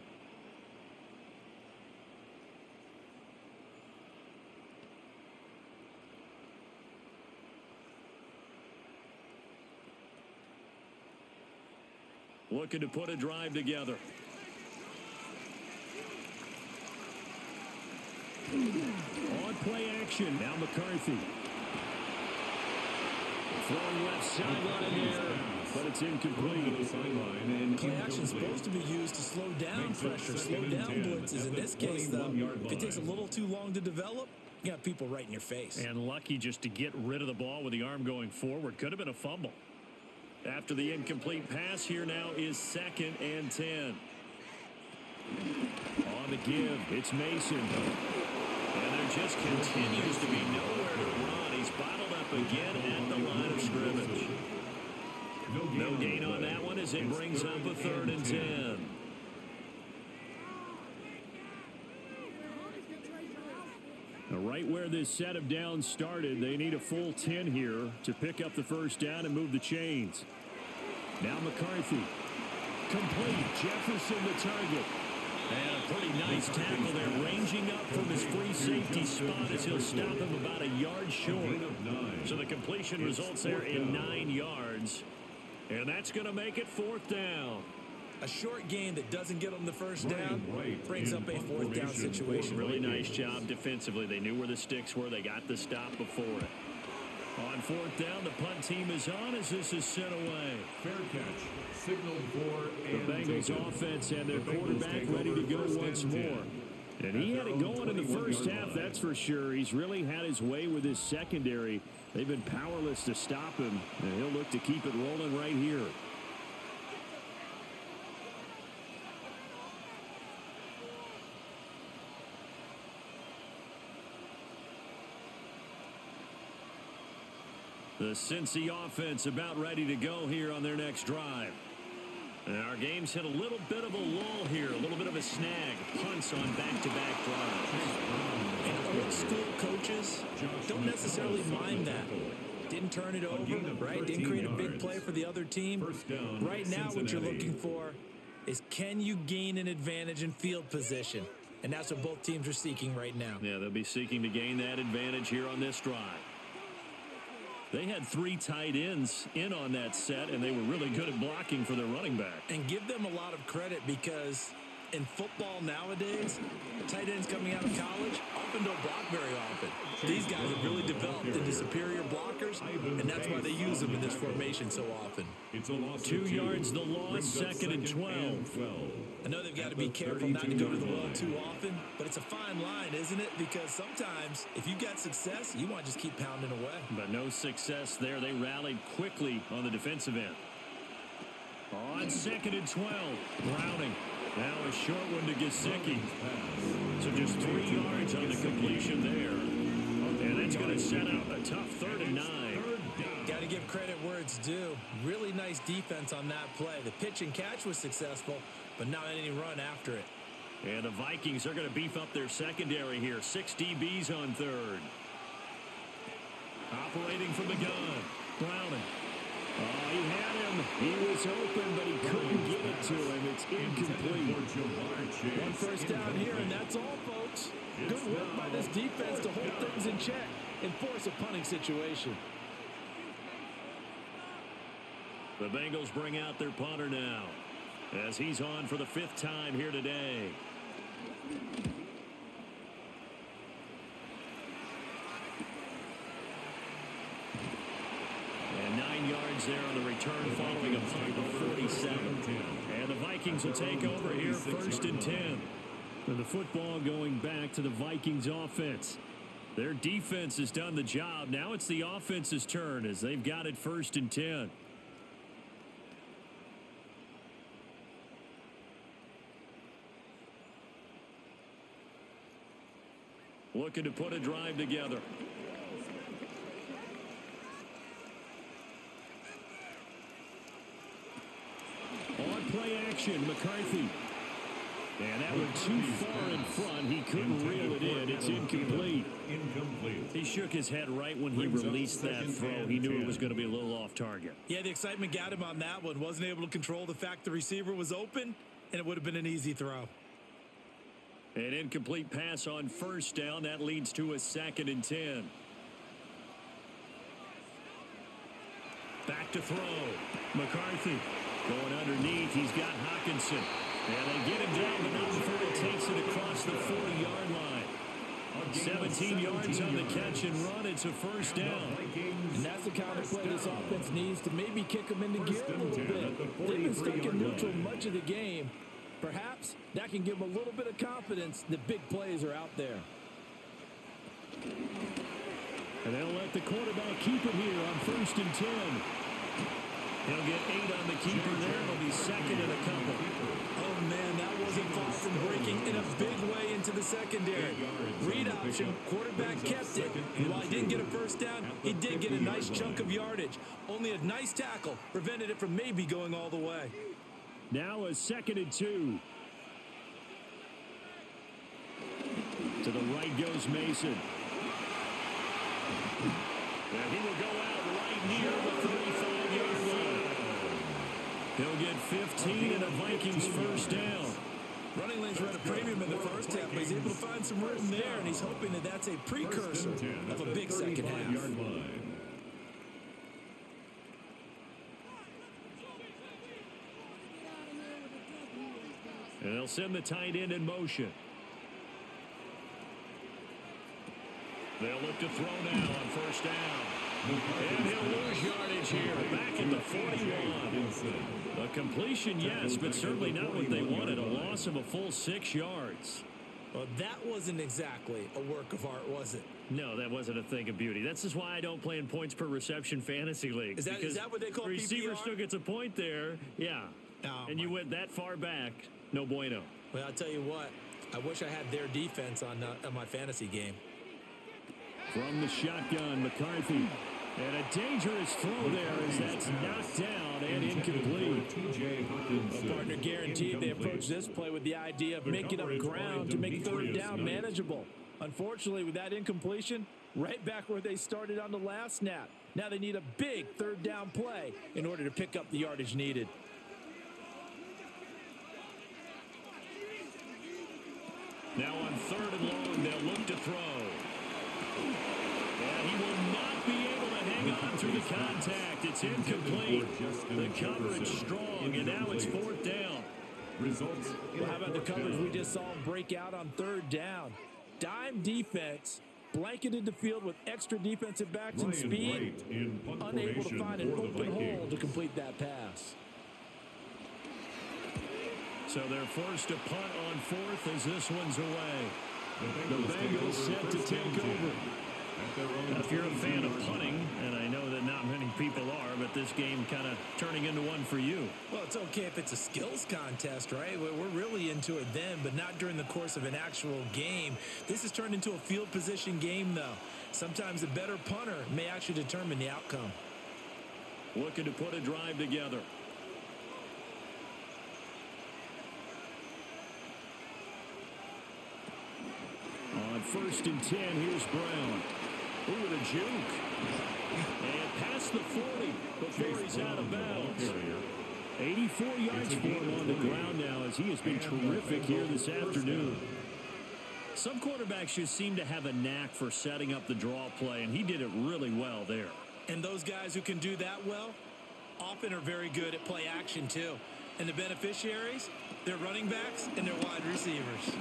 Looking to put a drive together. On play action, now McCarthy. Throwing left sideline there, but it's incomplete. Play action is supposed to be used to slow down pressure, slow down blitzes. In this case, though, if it takes a little too long to develop, you got people right in your face. And lucky just to get rid of the ball with the arm going forward. Could have been a fumble. After the incomplete pass, here now is 2nd and 10. On the give, it's Mason. And there just continues to be nowhere to run. He's bottled up again at the line of scrimmage. No gain on that one as it brings up a 3rd and 10. Now, right where this set of downs started, they need a full 10 here to pick up the 1st down and move the chains. Now McCarthy. Complete. Jefferson the target. And a pretty nice tackle there, ranging up from his free safety spot as he'll stop him about a yard short. So the completion results there in 9 yards. And that's going to make it 4th down. A short gain that doesn't get them the 1st down brings up a 4th down situation. Really nice job defensively. They knew where the sticks were. They got the stop before it. On 4th down, the punt team is on as this is sent away. Fair catch, signaled for the Bengals offense and their quarterback ready to go once more. And he had it going in the 1st half, that's for sure. He's really had his way with his secondary. They've been powerless to stop him, and he'll look to keep it rolling right here. The Cincy offense about ready to go here on their next drive. And our game's hit a little bit of a lull here, a little bit of a snag. Punts on back-to-back drives. And old school coaches don't necessarily mind that. Didn't turn it over, right? Didn't create a big play for the other team. Right now what you're looking for is, can you gain an advantage in field position? And that's what both teams are seeking right now. Yeah, they'll be seeking to gain that advantage here on this drive. They had 3 tight ends in on that set, and they were really good at blocking for their running back. And give them a lot of credit, because in football nowadays, tight ends coming out of college often don't block very often. These guys have really developed into superior blockers, and that's why they use them in this formation so often. 2 yards the loss, 2nd and 12. I know they've got to be careful not to go to the well too often, but it's a fine line, isn't it? Because sometimes, if you got success, you want to just keep pounding away. But no success there. They rallied quickly on the defensive end. On 2nd and 12, Browning. Now a short one to Gesicki. So just 3 yards on the completion there. And that's going to set out a tough 3rd and 9. Got to give credit where it's due. Really nice defense on that play. The pitch and catch was successful, but not any run after it. And the Vikings are going to beef up their secondary here. 6 DBs on 3rd. Operating from the gun. Browning. Oh, he had him. He was open, but he couldn't get it to him. It's incomplete. 1 first down here, and that's all, folks. Good work by this defense to hold things in check and force a punting situation. The Bengals bring out their punter now, as he's on for the 5th time here today. And 9 yards there on the return following a punt of 47. And the Vikings will take over here, 1st and 10. And the football going back to the Vikings offense. Their defense has done the job. Now it's the offense's turn as they've got it 1st and 10. Looking to put a drive together. On play action, McCarthy. And that went too far in front. He couldn't reel it in. It's incomplete. He shook his head right when he released that throw. He knew it was going to be a little off target. Yeah, the excitement got him on that one. Wasn't able to control the fact the receiver was open, and it would have been an easy throw. An incomplete pass on 1st down. That leads to a 2nd and 10. Back to throw. McCarthy going underneath. He's got Hawkinson. And they get him down, but not before he takes it across the 40-yard line. 17 yards on the catch and run. It's a 1st down. And that's the kind of play this offense needs to maybe kick them into gear a little bit. They've been stuck in neutral much of the game. Perhaps that can give them a little bit of confidence that big plays are out there. And they'll let the quarterback keep it here on 1st and 10. He'll get 8 on the keeper there. It'll be 2nd and a couple. Oh, man, that wasn't far from breaking in a big way into the secondary. Read option, quarterback kept it. And while he didn't get a 1st down, he did get a nice chunk of yardage. Only a nice tackle prevented it from maybe going all the way. Now a 2nd and 2. To the right goes Mason. And he will go out right near the 35-yard line. He'll get 15 and a Vikings 1st down. Running lanes were at a premium in the first half, but he's able to find some room there, and he's hoping that that's a precursor of a big second half. And they'll send the tight end in motion. They'll look to throw now on 1st down. And he'll lose yardage here, back at the 41. A completion, yes, but certainly not what they wanted. A loss of a full 6 yards. Well, that wasn't exactly a work of art, was it? No, that wasn't a thing of beauty. That's just why I don't play in points per reception fantasy leagues. Is that what they call the receiver PPR? still gets a point there, yeah. Oh, and you went that far back, no bueno. Well, I'll tell you what. I wish I had their defense on my fantasy game. From the shotgun, McCarthy. And a dangerous throw there as that's knocked down and incomplete. A partner guaranteed they approach this play with the idea of making up ground to make 3rd down manageable. Unfortunately, with that incompletion, right back where they started on the last snap. Now they need a big 3rd down play in order to pick up the yardage needed. Now on 3rd and long, they'll look to throw. And he will not be able to hang on through the contact. It's incomplete. The coverage strong, and now it's 4th down. Well, how about the coverage we just saw him break out on 3rd down? Dime defense, blanketed the field with extra defensive backs and speed, unable to find an open hole to complete that pass. So they're forced to punt on 4th as this one's away. The Bengals set to take over. Now, if you're a fan of punting, and I know that not many people are, but this game kind of turning into one for you. Well, it's okay if it's a skills contest, right? We're really into it then, but not during the course of an actual game. This has turned into a field position game, though. Sometimes the better punter may actually determine the outcome. Looking to put a drive together. On 1st and 10, here's Brown. Ooh, with a juke. And past the 40 before he's out of bounds. 84 yards for him on the ground now as he has been terrific here this afternoon. Some quarterbacks just seem to have a knack for setting up the draw play, and he did it really well there. And those guys who can do that well often are very good at play action, too. And the beneficiaries, they're running backs and they're wide receivers.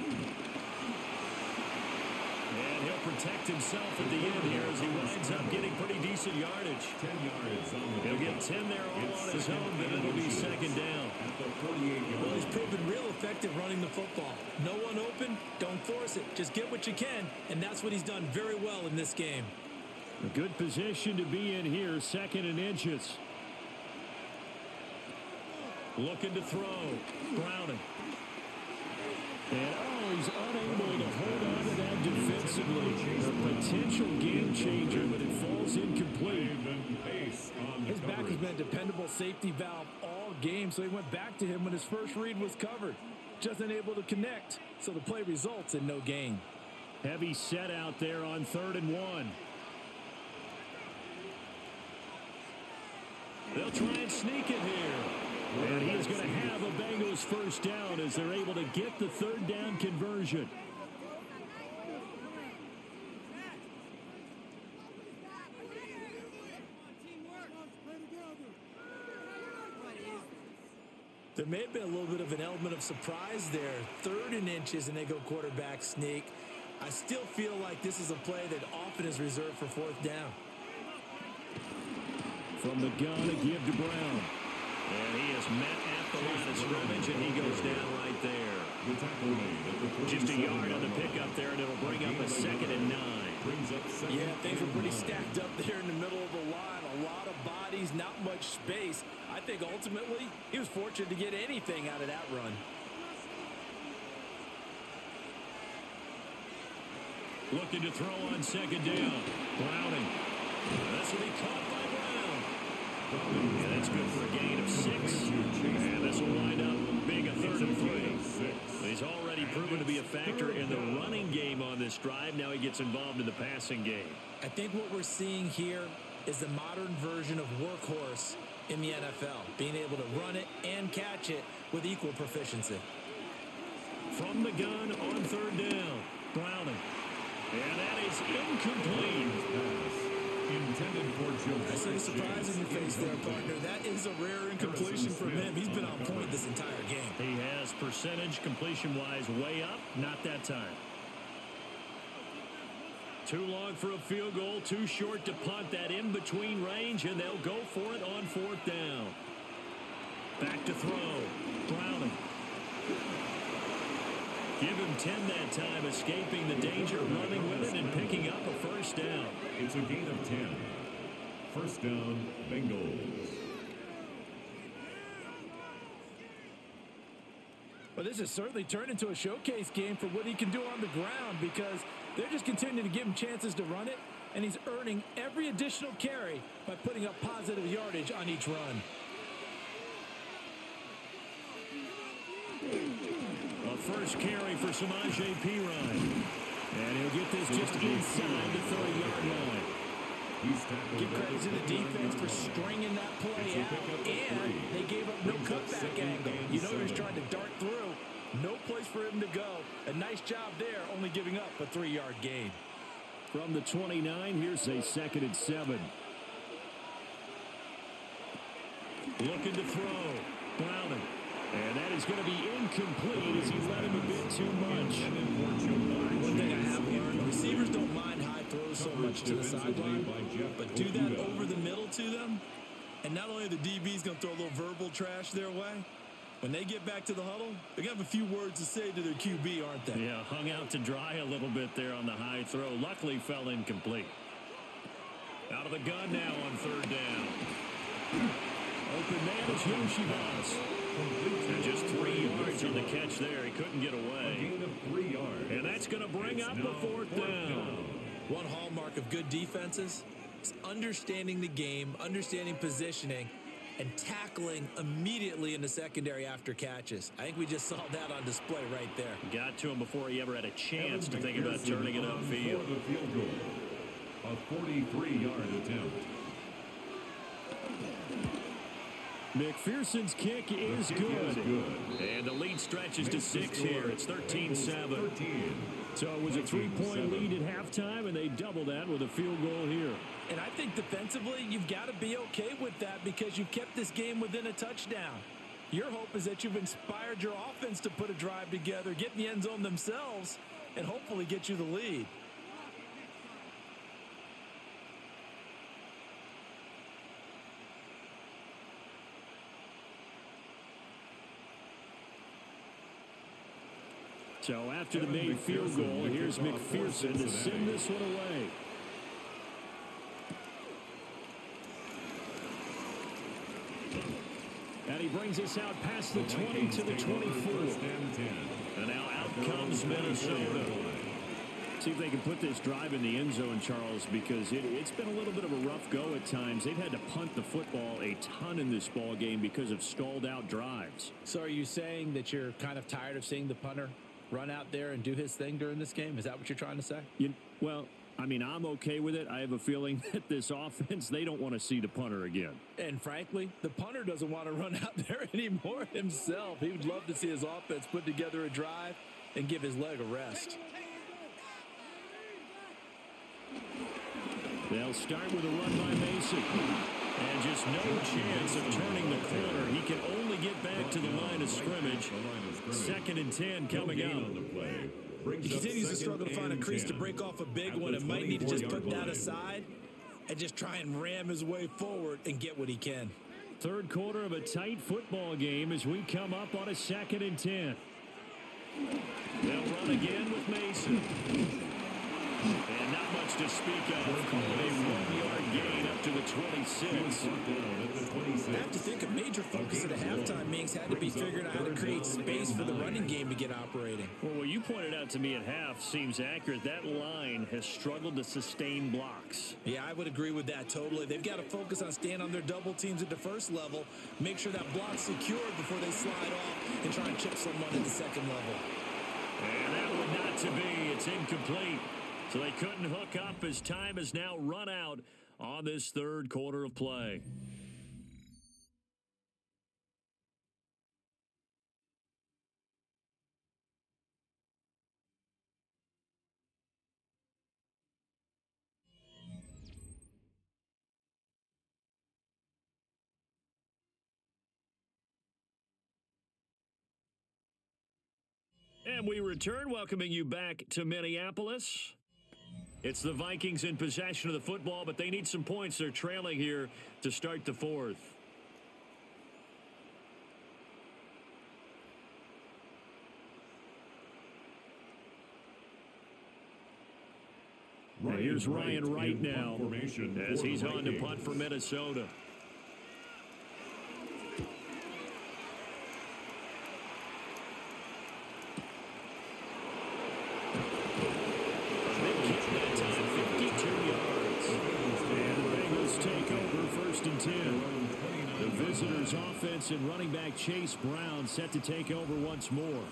And he'll protect himself at the end here as he winds up getting pretty decent yardage. 10 yards on the He'll get 10 there all on his own, but it'll be second down. At the 48-yard Well, he's proven real effective running the football. No one open, don't force it. Just get what you can, and that's what he's done very well in this game. A good position to be in here, 2nd and inches. Looking to throw. Browning. And, he's unable to hold on to that defensively. A potential game changer, but it falls incomplete. His back has been a dependable safety valve all game, so he went back to him when his first read was covered. Just unable to connect, so the play results in no gain. Heavy set out there on 3rd and 1. They'll try and sneak it here. And he is going to have a Bengals first down as they're able to get the 3rd down conversion. There may have been a little bit of an element of surprise there. 3rd and inches, and they go quarterback sneak. I still feel like this is a play that often is reserved for 4th down. From the gun, a give to Brown. And he is met at the line of scrimmage, and he goes down right there. Just a yard on the pickup there, and it'll bring up a 2nd and 9. Yeah, things were pretty stacked up there in the middle of the line. A lot of bodies, not much space. I think ultimately he was fortunate to get anything out of that run. Looking to throw on 2nd down. Browning. This will be caught by Brown. Yeah, that's good for a gain of 6. And this will wind up being a 3rd and 3. He's already proven to be a factor in the running game on this drive. Now he gets involved in the passing game. I think what we're seeing here is the modern version of workhorse in the NFL, being able to run it and catch it with equal proficiency. From the gun on 3rd down, Browning. And that is incomplete. I see a surprise in your face there, partner. That is a rare incompletion from him. He's been on point this entire game. He has percentage completion-wise way up. Not that time. Too long for a field goal, too short to punt. That in-between range, and they'll go for it on 4th down. Back to throw. Browning. Give him 10 that time, escaping the danger, running with it, and picking up a first down. It's a gain of 10. First down, Bengals. Well, this has certainly turned into a showcase game for what he can do on the ground, because they're just continuing to give him chances to run it, and he's earning every additional carry by putting up positive yardage on each run. A first carry for Samaje Perine. And he'll get this just inside the 30-yard line. Give credit to the defense for stringing that play out, and they gave up no cutback angle. You know he was trying to dart through. No place for him to go. A nice job there, only giving up a 3-yard gain. From the 29, here's a 2nd and 7. Looking to throw. Browning. And that is going to be incomplete as he let him a bit too much. One thing I have learned, receivers don't mind high throws so much to the sideline, but do that over the middle to them, and not only are the DBs going to throw a little verbal trash their way, when they get back to the huddle, they're going to have a few words to say to their QB, aren't they? Yeah, hung out to dry a little bit there on the high throw. Luckily fell incomplete. Out of the gun now on 3rd down. Open man is Yoshivas. And just 3 yards on the catch there. He couldn't get away. And that's going to bring up the 4th down. One hallmark of good defenses is understanding the game, understanding positioning, and tackling immediately in the secondary after catches. I think we just saw that on display right there. Got to him before he ever had a chance to think about turning it upfield. A 43-yard attempt. McPherson's kick is good. And the lead stretches to 6 here. It's 13-7. So it was a 3-point lead at halftime, and they double that with a field goal here. And I think defensively, you've got to be okay with that because you've kept this game within a touchdown. Your hope is that you've inspired your offense to put a drive together, get in the end zone themselves, and hopefully get you the lead. So after the made field goal, here's McPherson to send this one away. And he brings us out past the 20 to the 24. And now out comes Minnesota. See if they can put this drive in the end zone, Charles, because it's been a little bit of a rough go at times. They've had to punt the football a ton in this ball game because of stalled out drives. So are you saying that you're kind of tired of seeing the punter run out there and do his thing during this game? Is that what you're trying to say? Well, I mean, I'm okay with it. I have a feeling that this offense, they don't want to see the punter again. And frankly, the punter doesn't want to run out there anymore himself. He would love to see his offense put together a drive and give his leg a rest. They'll start with a run by Mason. And just no chance of turning the corner. He can only get back to the line of scrimmage. 2nd and 10 coming up. He continues to struggle to find a crease to break off a big one and might need to just put that aside and just try and ram his way forward and get what he can. Third quarter of a tight football game as we come up on a 2nd and 10. They'll run again with Mason. And not much to speak of. Call it a 1-yard gain up to the 26. I have to think a major focus at a halftime means had to be figuring out how to create space for the running game to get operating. Well, what you pointed out to me at half seems accurate. That line has struggled to sustain blocks. Yeah, I would agree with that totally. They've got to focus on staying on their double teams at the first level, make sure that block's secured before they slide off and try and chip someone at the second level. And that one not to be. It's incomplete. So they couldn't hook up as time has now run out on this third quarter of play. And we return, welcoming you back to Minneapolis. It's the Vikings in possession of the football, but they need some points. They're trailing here to start the fourth. Here's Ryan Wright now as he's on to punt for Minnesota. Take over 1st and 10. The visitors' offense and running back Chase Brown set to take over once more.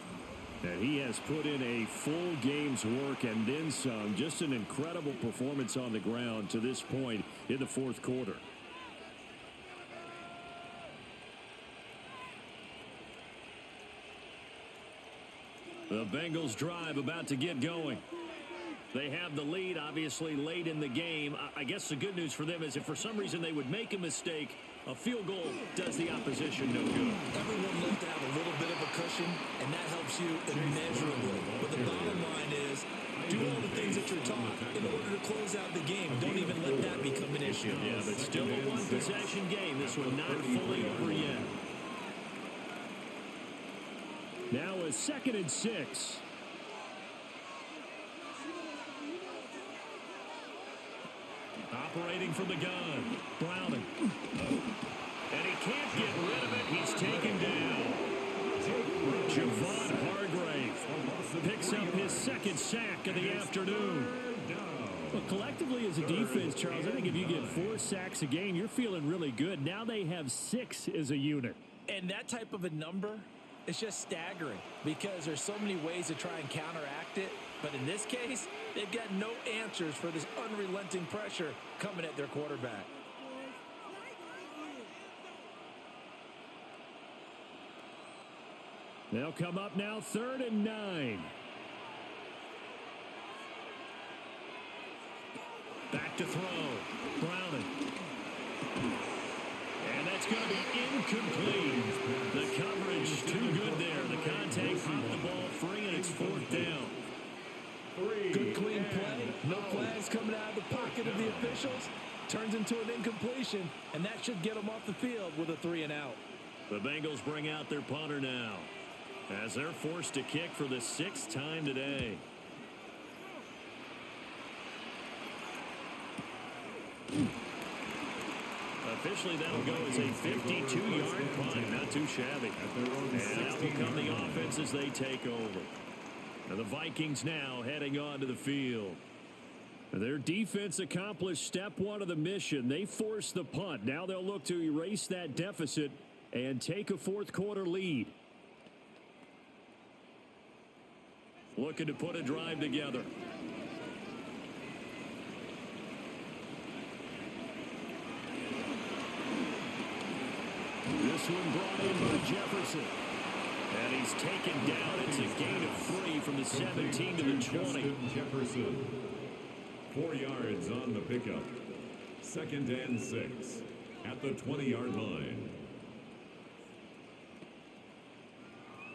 And he has put in a full game's work and then some. Just an incredible performance on the ground to this point in the fourth quarter. The Bengals drive about to get going. They have the lead, obviously, late in the game. I guess the good news for them is if for some reason they would make a mistake, a field goal does the opposition no good. Everyone loves to have a little bit of a cushion, and that helps you immeasurably. But the bottom line is, do all the things that you're taught in order to close out the game. Don't even let that become an issue. Yeah, but still a one-possession game. This one not fully over yet. Now a 2nd and 6. Operating from the gun, Browning. And he can't get rid of it. He's taken down. Javon Hargrave picks up his 2nd sack of the afternoon. Well, collectively as a defense, Charles, I think if you get 4 sacks a game, you're feeling really good. Now they have 6 as a unit. And that type of a number is just staggering because there's so many ways to try and counteract it. But in this case, they've got no answers for this unrelenting pressure coming at their quarterback. They'll come up now 3rd and 9. Back to throw. Browning. And that's going to be incomplete. The coverage too good there. The contact popped the ball free, and it's 4th down. Good clean play. No flags coming out of the pocket of the officials. Turns into an incompletion, and that should get them off the field with a 3 and out. The Bengals bring out their punter now. as they're forced to kick for the 6th time today. Officially, that'll go as a 52-yard punt. Not too shabby. And out will come the offense as they take over. And the Vikings now heading onto the field. Their defense accomplished step one of the mission. They forced the punt. Now they'll look to erase that deficit and take a fourth-quarter lead. Looking to put a drive together. This one brought in by Jefferson. And he's taken down. It's a gain of 3 from the 17 to the 20. Jefferson. 4 yards on the pickup. 2nd and 6 at the 20-yard line.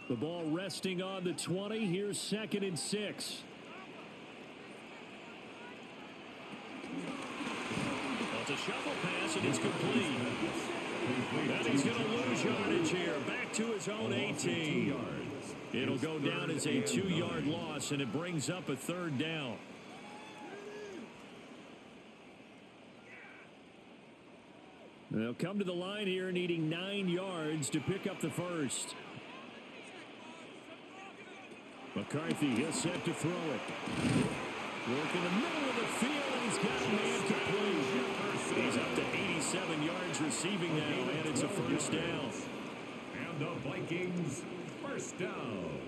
The ball resting on the 20. Here's 2nd and 6. It's a shuffle pass, and it's complete. And he's going to lose yardage here. Back to his own 18. It'll go down as a 2-yard loss, and it brings up a 3rd down. They'll come to the line here needing 9 yards to pick up the first. McCarthy is set to throw it. Work in the middle of the field, and he's got a man complete. He's up to 87 yards receiving now, and it's a 1st down. And the Vikings, 1st down.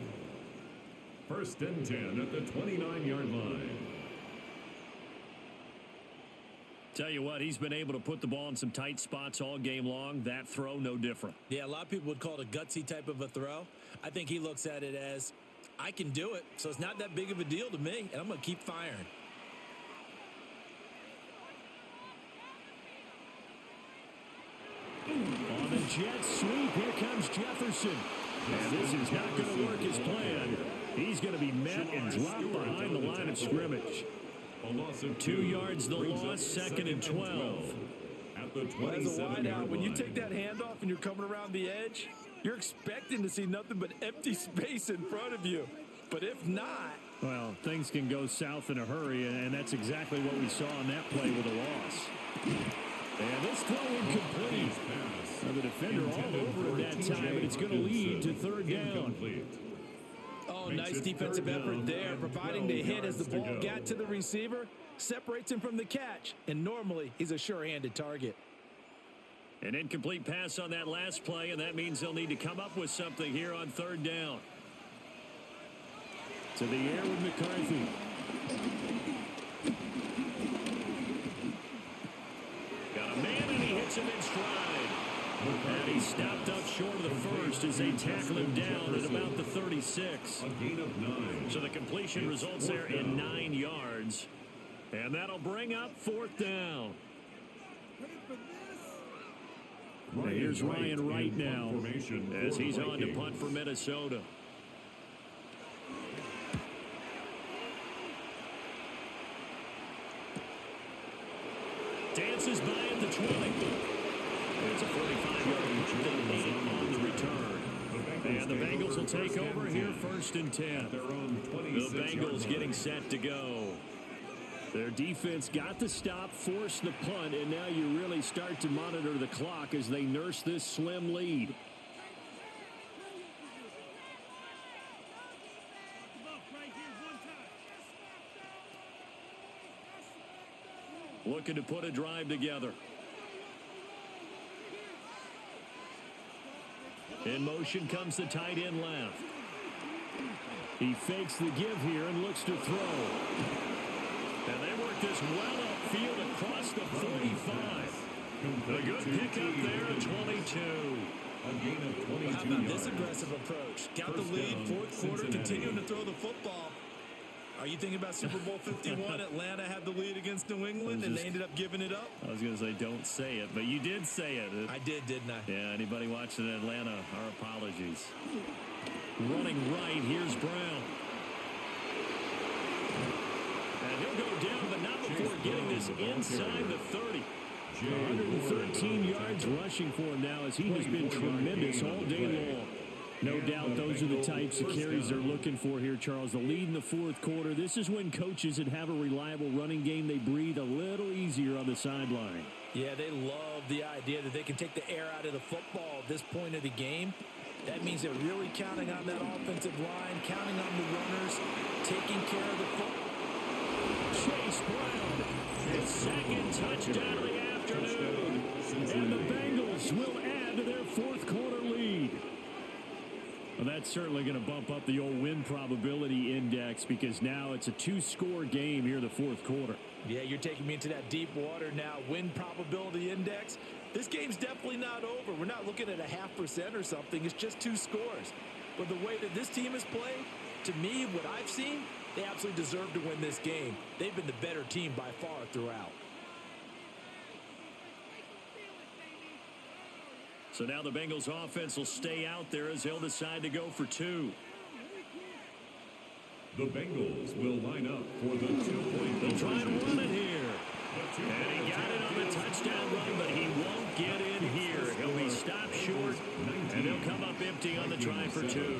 1st and 10 at the 29-yard line. Tell you what, he's been able to put the ball in some tight spots all game long. That throw, no different. Yeah, a lot of people would call it a gutsy type of a throw. I think he looks at it as, I can do it, so it's not that big of a deal to me, and I'm going to keep firing. On the jet sweep, here comes Jefferson. And this is not going to work as planned. He's going to be met and dropped behind the line of scrimmage. 2 yards the loss, 2nd and 12. As a wideout, when you take that handoff and you're coming around the edge, you're expecting to see nothing but empty space in front of you. But if not... Well, things can go south in a hurry, and that's exactly what we saw on that play with a loss. And this throw incomplete. Now the defender all over him that time, but it's going to lead to 3rd down. Oh, nice defensive effort there, providing the hit as the ball got to the receiver, separates him from the catch, and normally he's a sure-handed target. An incomplete pass on that last play, and that means they'll need to come up with something here on 3rd down. To the air with McCarthy. Got a man, and he hits him in stride. And he stopped up short of the first as they tackle him down at about the 36. A gain of 9. So the completion results there in 9 yards. And that'll bring up 4th down. Here's Ryan Wright now as he's on to punt for Minnesota. Dances by at the 20. It's a 45-yard punt, 8 on the return. And the Bengals will take over here 1st and 10. The Bengals getting set to go. Their defense got the stop, forced the punt, and now you really start to monitor the clock as they nurse this slim lead. Looking to put a drive together. In motion comes the tight end left. He fakes the give here and looks to throw. And they work this well upfield across the 45. A good pickup there at 22. A gain of 22 How about this aggressive approach? Got the lead, 4th quarter, continuing to throw the football. Are you thinking about Super Bowl 51? Atlanta had the lead against New England, and they ended up giving it up? I was going to say, don't say it, but you did say it. I did, didn't I? Yeah, anybody watching Atlanta, our apologies. Running right, here's Brown. And he'll go down, but not before getting this inside the 30. 113 yards rushing for him now as he has been tremendous all day long. No doubt those are the types of carries they're looking for here, Charles. The lead in the fourth quarter. This is when coaches that have a reliable running game, they breathe a little easier on the sideline. Yeah, they love the idea that they can take the air out of the football at this point of the game. That means they're really counting on that offensive line, counting on the runners, taking care of the football. Chase Brown, his second touchdown of the afternoon. And the Bengals will add to their fourth quarter lead. Well, that's certainly going to bump up the old win probability index because now it's a two-score game here in the fourth quarter. Yeah, you're taking me into that deep water now. Win probability index. This game's definitely not over. We're not looking at 0.5% or something. It's just 2 scores. But the way that this team has played, to me, what I've seen, they absolutely deserve to win this game. They've been the better team by far throughout. So now the Bengals offense will stay out there as they'll decide to go for 2. The Bengals will line up for the 2-point They'll try to conversion. run it here. And he got it on the touchdown run, but he won't get in here. He'll be stopped short, and he'll come up empty on the try for 2.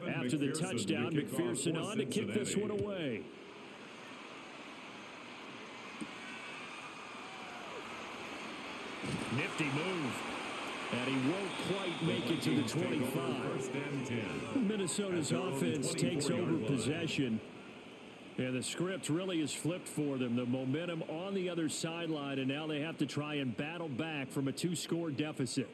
After the touchdown, McPherson on to kick this one away. Nifty move. And he won't quite make it to the 25. Minnesota's offense takes over possession. And the script really is flipped for them. The momentum on the other sideline, and now they have to try and battle back from a 2-score deficit.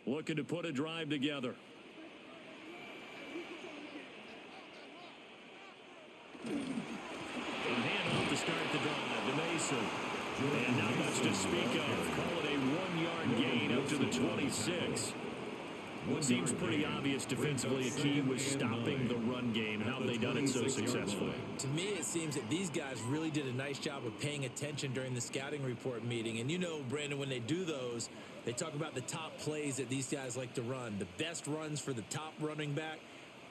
Looking to put a drive together. A handoff to start the drive to Mason. And not much to speak of. Call it a 1-yard gain up to the 26. Seems pretty obvious defensively. A key was stopping the run game. How have they done it so successfully? To me, it seems that these guys really did a nice job of paying attention during the scouting report meeting. And you know, Brandon, when they do those, they talk about the top plays that these guys like to run. The best runs for the top running back,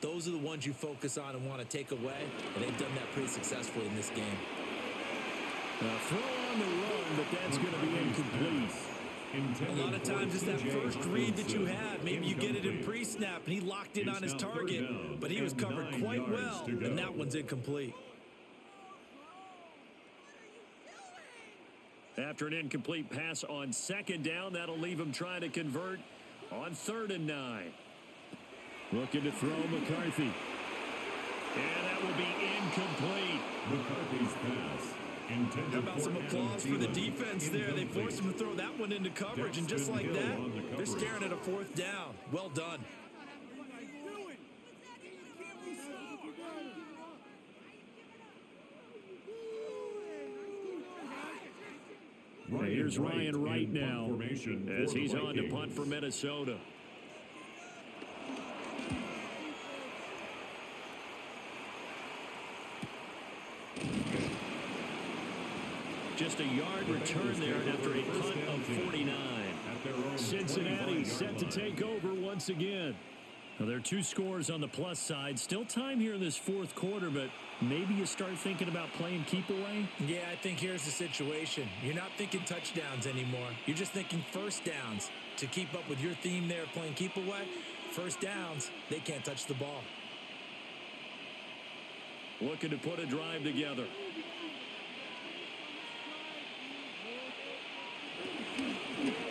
those are the ones you focus on and want to take away. And they've done that pretty successfully in this game. Throw on the run, but that's going to be incomplete. A lot of times it's that first read that you have. Maybe you get it in pre-snap, and he locked in on his target, but he was covered quite well, and that one's incomplete. After an incomplete pass on second down, that'll leave him trying to convert on 3rd and 9. Looking to throw McCarthy. And that will be incomplete. McCarthy's pass. How about some applause for the defense there? They forced him to throw that one into coverage, and just like that, they're staring at a 4th down. Well done. Here's Ryan Wright now as he's on to punt for Minnesota. Just a yard return there after a punt of 49. Cincinnati set to take over once again. Now, there are 2 scores on the plus side. Still time here in this 4th quarter, but maybe you start thinking about playing keep away? Yeah, I think here's the situation. You're not thinking touchdowns anymore. You're just thinking first downs. To keep up with your theme there, playing keep away, first downs, they can't touch the ball. Looking to put a drive together.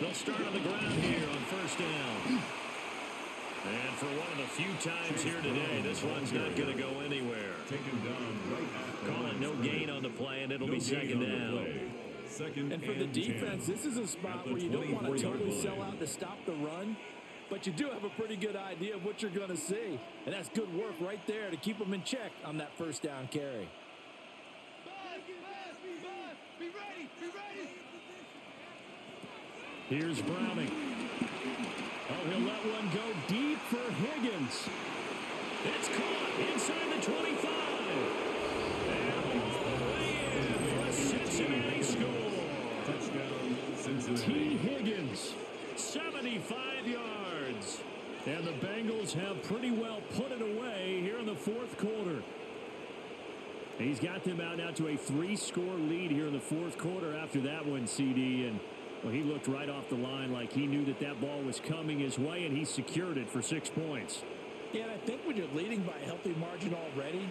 They'll start on the ground here on 1st down. And for one of the few times here today, this one's not going to go anywhere. Taken down right at the Call it no gain on the play, and it'll be second down. Second And for the defense, this is a spot where you don't want to totally sell out to stop the run, but you do have a pretty good idea of what you're going to see. And that's good work right there to keep them in check on that first down carry. Here's Browning. Oh, he'll let one go deep for Higgins. It's caught inside the 25. And all the way in for a Cincinnati score. Touchdown, Cincinnati. T. Higgins, 75 yards. And the Bengals have pretty well put it away here in the fourth quarter. He's got them out now to a 3-score lead here in the fourth quarter after that one, CD. And well, he looked right off the line like he knew that that ball was coming his way, and he secured it for 6 points. Yeah, and I think when you're leading by a healthy margin already,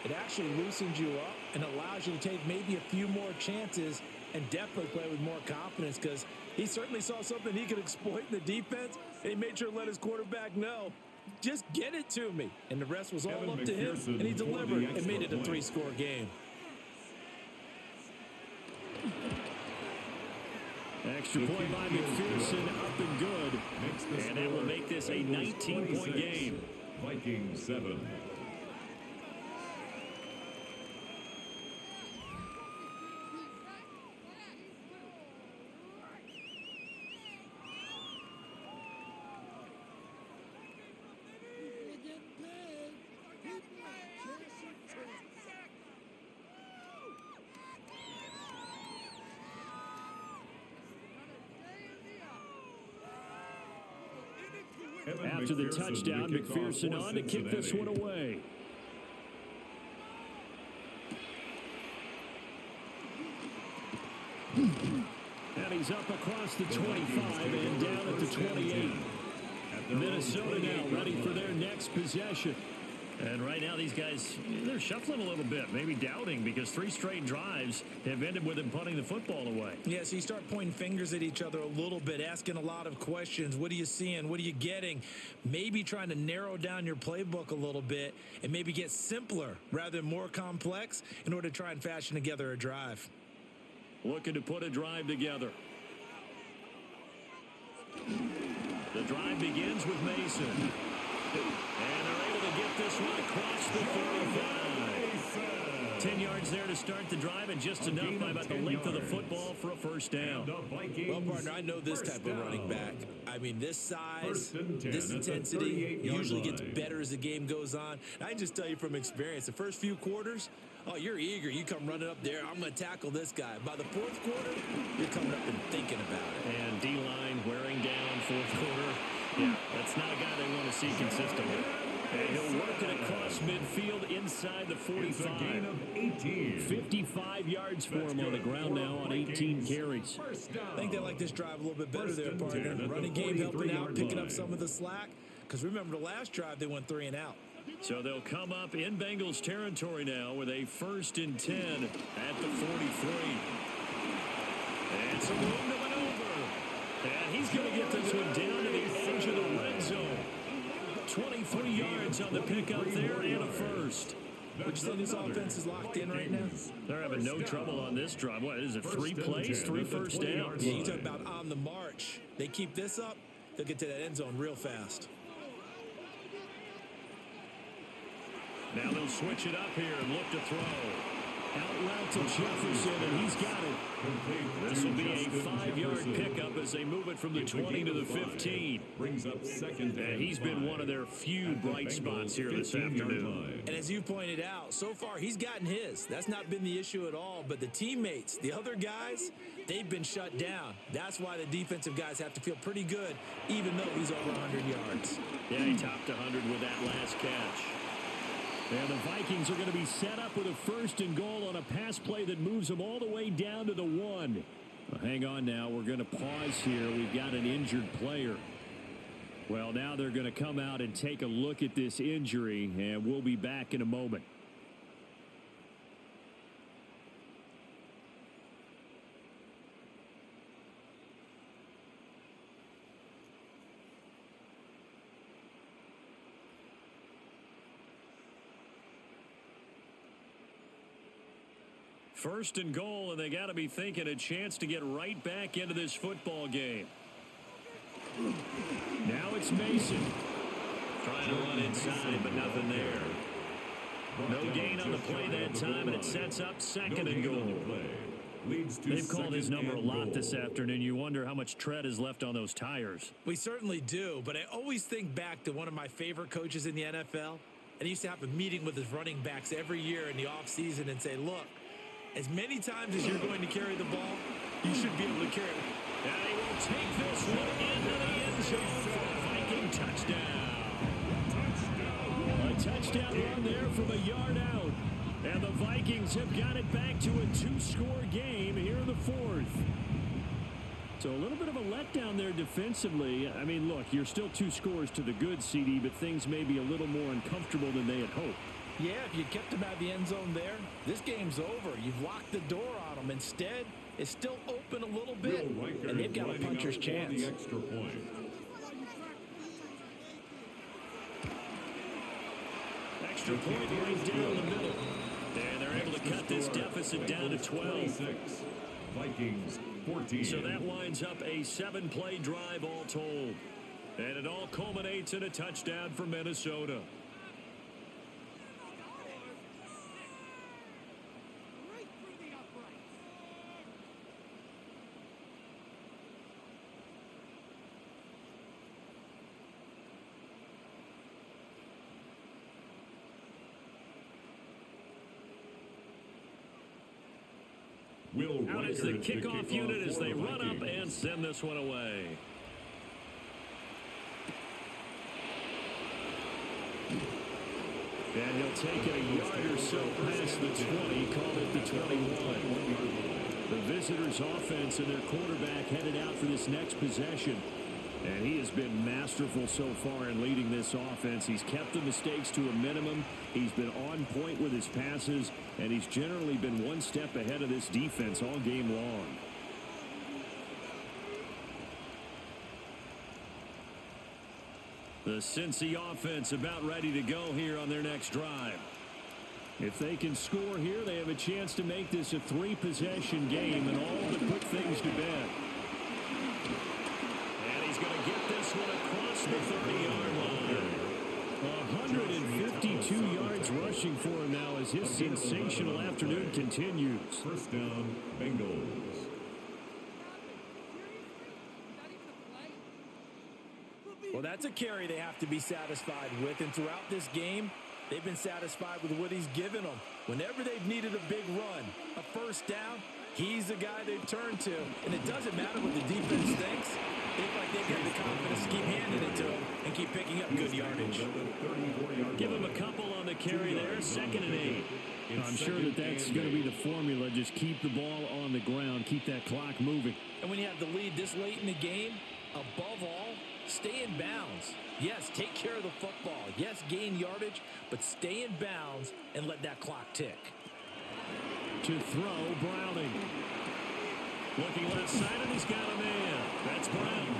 it actually loosens you up and allows you to take maybe a few more chances and definitely play with more confidence, because he certainly saw something he could exploit in the defense, and he made sure to let his quarterback know, just get it to me. And the rest was all up to him, and he delivered and made it a 3-score game. Extra point by McPherson, up and good. And that will make this a 19-point game. Vikings 7. After the touchdown, McPherson on to kick this one away. And he's up across the 25 and down at the 28. Minnesota now ready for their next possession. And right now these guys, they're shuffling a little bit, maybe doubting, because 3 straight drives have ended with them punting the football away. Yeah, so you start pointing fingers at each other a little bit, asking a lot of questions. What are you seeing? What are you getting? Maybe trying to narrow down your playbook a little bit and maybe get simpler rather than more complex in order to try and fashion together a drive. Looking to put a drive together. The drive begins with Mason. And they're able to get this one across the 45. 10 yards there to start the drive, and just enough by about the length of the football for a first down. Well, partner, I know this type of running back. I mean, this size, this intensity usually gets better as the game goes on. And I can just tell you from experience, the first few quarters, oh, you're eager. You come running up there. I'm going to tackle this guy. By the fourth quarter, you're coming up and thinking about it. And D-line wearing down fourth quarter. Yeah, that's not a guy they want to see consistently. And he'll work it across midfield inside the 45. 55 yards for him on the ground now on 18 carries. I think they like this drive a little bit better there, partner. Running game helping out, picking up some of the slack. Because remember, the last drive, they went 3 and out. So they'll come up in Bengals territory now with a 1st and 10 at the 43. And some room to maneuver. And he's going to get this one down to the edge of the red zone. 23 yards on the pickup there and a first. Would you say this offense is locked in right now? They're having no trouble on this drive. What is it, 3 plays, 3 first downs? Yeah, you talk about on the march. They keep this up, they'll get to that end zone real fast. Now they'll switch it up here and look to throw. Out route to Jefferson, and he's got it. This will be a 5-yard pickup as they move it from the 20 to the 15. Brings up second. And he's been one of their few bright spots here this afternoon. And as you pointed out, so far he's gotten his. That's not been the issue at all. But the teammates, the other guys, they've been shut down. That's why the defensive guys have to feel pretty good, even though he's over 100 yards. Yeah, he topped 100 with that last catch. And the Vikings are going to be set up with a 1st and goal on a pass play that moves them all the way down to the 1. Well, hang on now. We're going to pause here. We've got an injured player. Well, now they're going to come out and take a look at this injury, and we'll be back in a moment. First and goal, and they got to be thinking a chance to get right back into this football game. Now it's Mason. Trying to run inside, but nothing there. No gain on the play that time, and it sets up second and goal. They've called his number a lot this afternoon. You wonder how much tread is left on those tires. We certainly do, but I always think back to one of my favorite coaches in the NFL, and he used to have a meeting with his running backs every year in the offseason and say, look, as many times as you're going to carry the ball, you should be able to carry it. And he will take this one into the end zone for a Viking touchdown. A touchdown run there from a yard out. And the Vikings have got it back to a 2-score game here in the fourth. So a little bit of a letdown there defensively. I mean, look, you're still 2 scores to the good, CD, but things may be a little more uncomfortable than they had hoped. Yeah, if you kept them out of the end zone there, this game's over. You've locked the door on them. Instead, it's still open a little bit, and they've got a puncher's chance. The extra point. Extra point right down the middle. And they're able to cut this deficit down to 12. Vikings 14. So that winds up a 7-play drive all told. And it all culminates in a touchdown for Minnesota. Out is the kickoff unit as they run up and send this one away. And he'll take it a yard or so past the 20, call it the 21. The visitors' offense and their quarterback headed out for this next possession. And he has been masterful so far in leading this offense. He's kept the mistakes to a minimum. He's been on point with his passes, and he's generally been one step ahead of this defense all game long. The Cincy offense about ready to go here on their next drive. If they can score here, they have a chance to make this a 3-possession game and all but put things to bed. He's going to get this one across the 30-yard line. 152 yards rushing for him now as his sensational afternoon continues. First down, Bengals. Well, that's a carry they have to be satisfied with, and throughout this game, they've been satisfied with what he's given them. Whenever they've needed a big run, a first down, he's the guy they've turned to. And it doesn't matter what the defense thinks. They look like they've got the confidence to keep handing it to him and keep picking up good yardage. Give him a couple on the carry there, 2nd and 8. I'm sure that's going to be the formula. Just keep the ball on the ground, keep that clock moving. And when you have the lead this late in the game, above all, stay in bounds. Yes, take care of the football. Yes, gain yardage, but stay in bounds and let that clock tick. To throw, Browning. Looking left side, and he's got a man. That's Brown.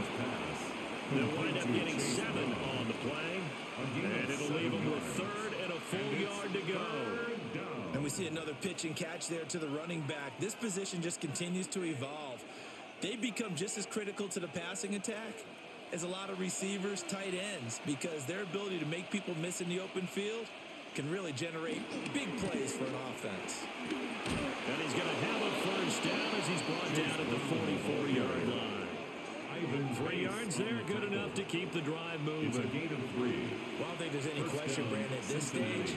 They'll wind up getting 7 on the play. And it'll leave them with 3rd and a full yard to go. And we see another pitch and catch there to the running back. This position just continues to evolve. They become just as critical to the passing attack as a lot of receivers, tight ends, because their ability to make people miss in the open field can really generate big plays for an offense. And he's going to have a first down as he's brought down at the 44-yard line. 3 yards there, good enough to keep the drive moving. It's a gain of 3. Well, I don't think there's any question, Brandon, at this stage,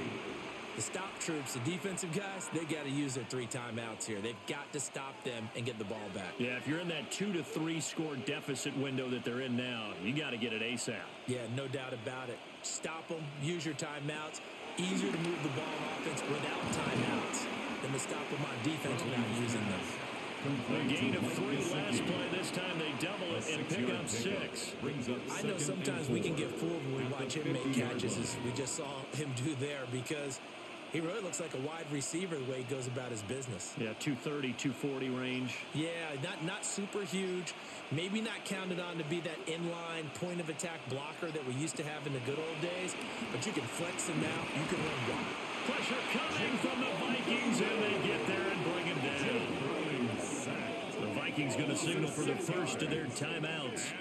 the stop troops, the defensive guys, they got to use their 3 timeouts here. They've got to stop them and get the ball back. Yeah, if you're in that 2 to 3 score deficit window that they're in now, you got to get it ASAP. Yeah, no doubt about it. Stop them, use your timeouts. Easier to move the ball on offense without timeouts than to stop them on defense without using them. A gain of 3 last play. This time they double it and pick up 6. I know sometimes we can get fooled when we watch him make catches, as we just saw him do there, because He really looks like a wide receiver the way he goes about his business. Yeah, 230, 240 range. Yeah, not super huge. Maybe not counted on to be that inline point-of-attack blocker that we used to have in the good old days. But you can flex him now. You can run wide. Pressure coming from the Vikings, and they get there and bring him down. The Vikings going to signal for the first of their timeouts.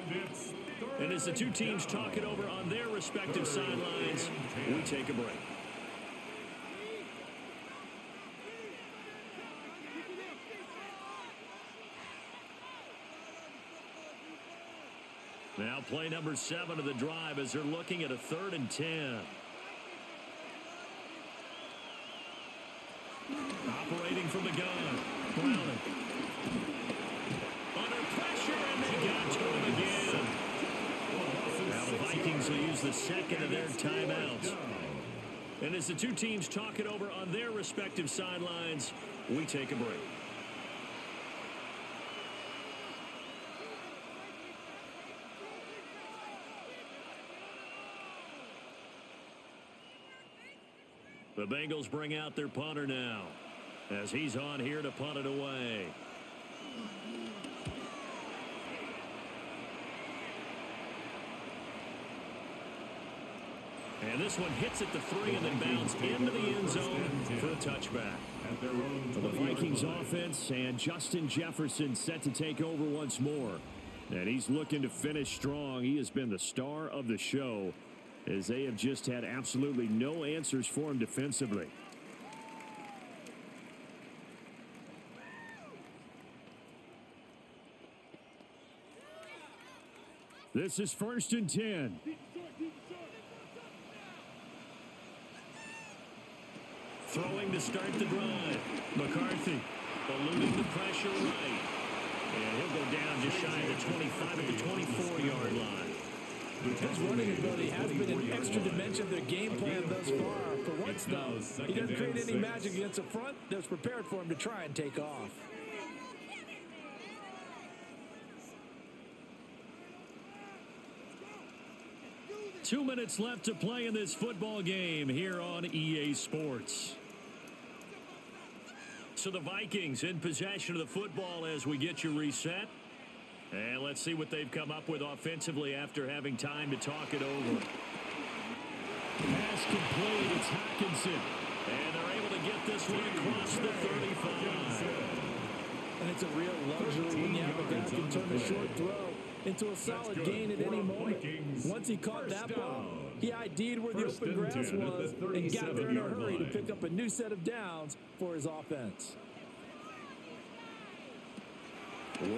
And as the two teams talk it over on their respective sidelines, we take a break. Now play number 7 of the drive as they're looking at a 3rd and 10. Operating from the gun. Browning. Under pressure, and they got to him again. Now the Vikings will use the second of their timeouts. And as the two teams talk it over on their respective sidelines, we take a break. The Bengals bring out their punter now as he's on here to punt it away. And this one hits at the 3 and then bounds into the end zone for a touchback. The Vikings offense and Justin Jefferson set to take over once more. And he's looking to finish strong. He has been the star of the show, as they have just had absolutely no answers for him defensively. This is 1st and 10. Throwing to start the drive. McCarthy eluding the pressure right. And he'll go down just shy of the 25 at the 24-yard line. His running ability has been an extra dimension of their game plan thus far. For once, though, he doesn't create any magic against a front that's prepared for him to try and take off. Two minutes left to play in this football game here on EA Sports. So the Vikings in possession of the football as we get you reset. And let's see what they've come up with offensively after having time to talk it over. Pass complete. It's Hockenson. And they're able to get this one across the 35. And it's a real luxury when you have a guy who can turn a short throw into a solid gain at any moment. Once he caught that ball, he ID'd where the open grass was and got there in a hurry to pick up a new set of downs for his offense.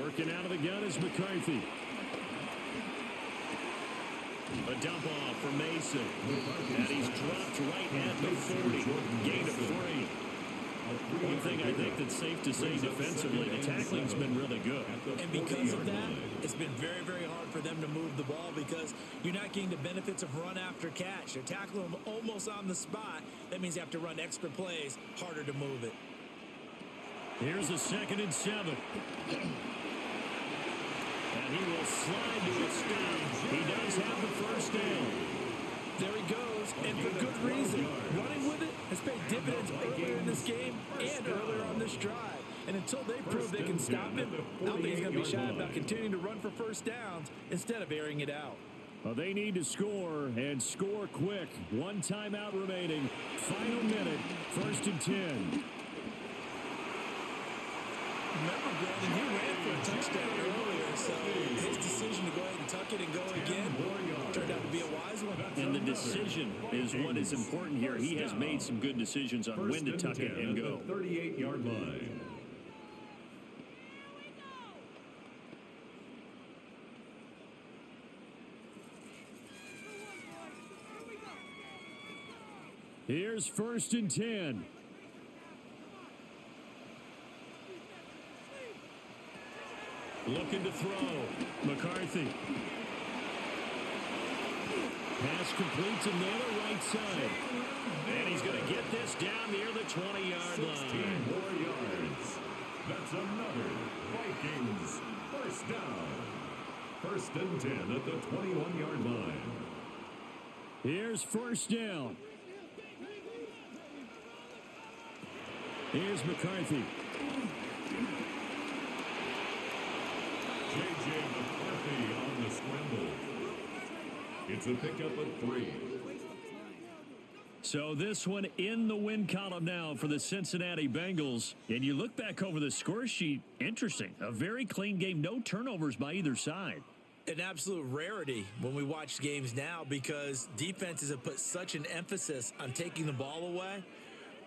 Working out of the gun is McCarthy. A dump off for Mason. And he's dropped right at the 40. Gain of 3. One thing I think that's safe to say defensively, the tackling's been really good. And because of that, it's been very, very hard for them to move the ball because you're not getting the benefits of run after catch. You're tackling them almost on the spot. That means you have to run extra plays, harder to move it. Here's a 2nd and 7. And he will slide to a stop. He does have the first down. There he goes, and for good reason. Running with it has paid dividends earlier in this game and earlier on this drive. And until they prove they can stop him, I don't think he's going to be shy about continuing to run for first downs instead of airing it out. Well, they need to score, and score quick. 1 timeout remaining. Final minute, 1st and 10. Remember, Brandon, he ran for a touchdown earlier, so his decision to go ahead and tuck it and go again turned out to be a wise one. And the decision is what is important here. He has made some good decisions on when to tuck it and go. 38-yard line. Here's 1st and 10. Looking to throw. McCarthy. Pass complete to Naylor right side. And he's going to get this down near the 20-yard line. 16 more yards. That's another Vikings first down. 1st and 10 at the 21-yard line. Here's 1st down. Here's McCarthy. J.J. McCarthy on the scramble. It's a pickup of 3. So this one in the win column now for the Cincinnati Bengals. And you look back over the score sheet, interesting. A very clean game, no turnovers by either side. An absolute rarity when we watch games now because defenses have put such an emphasis on taking the ball away.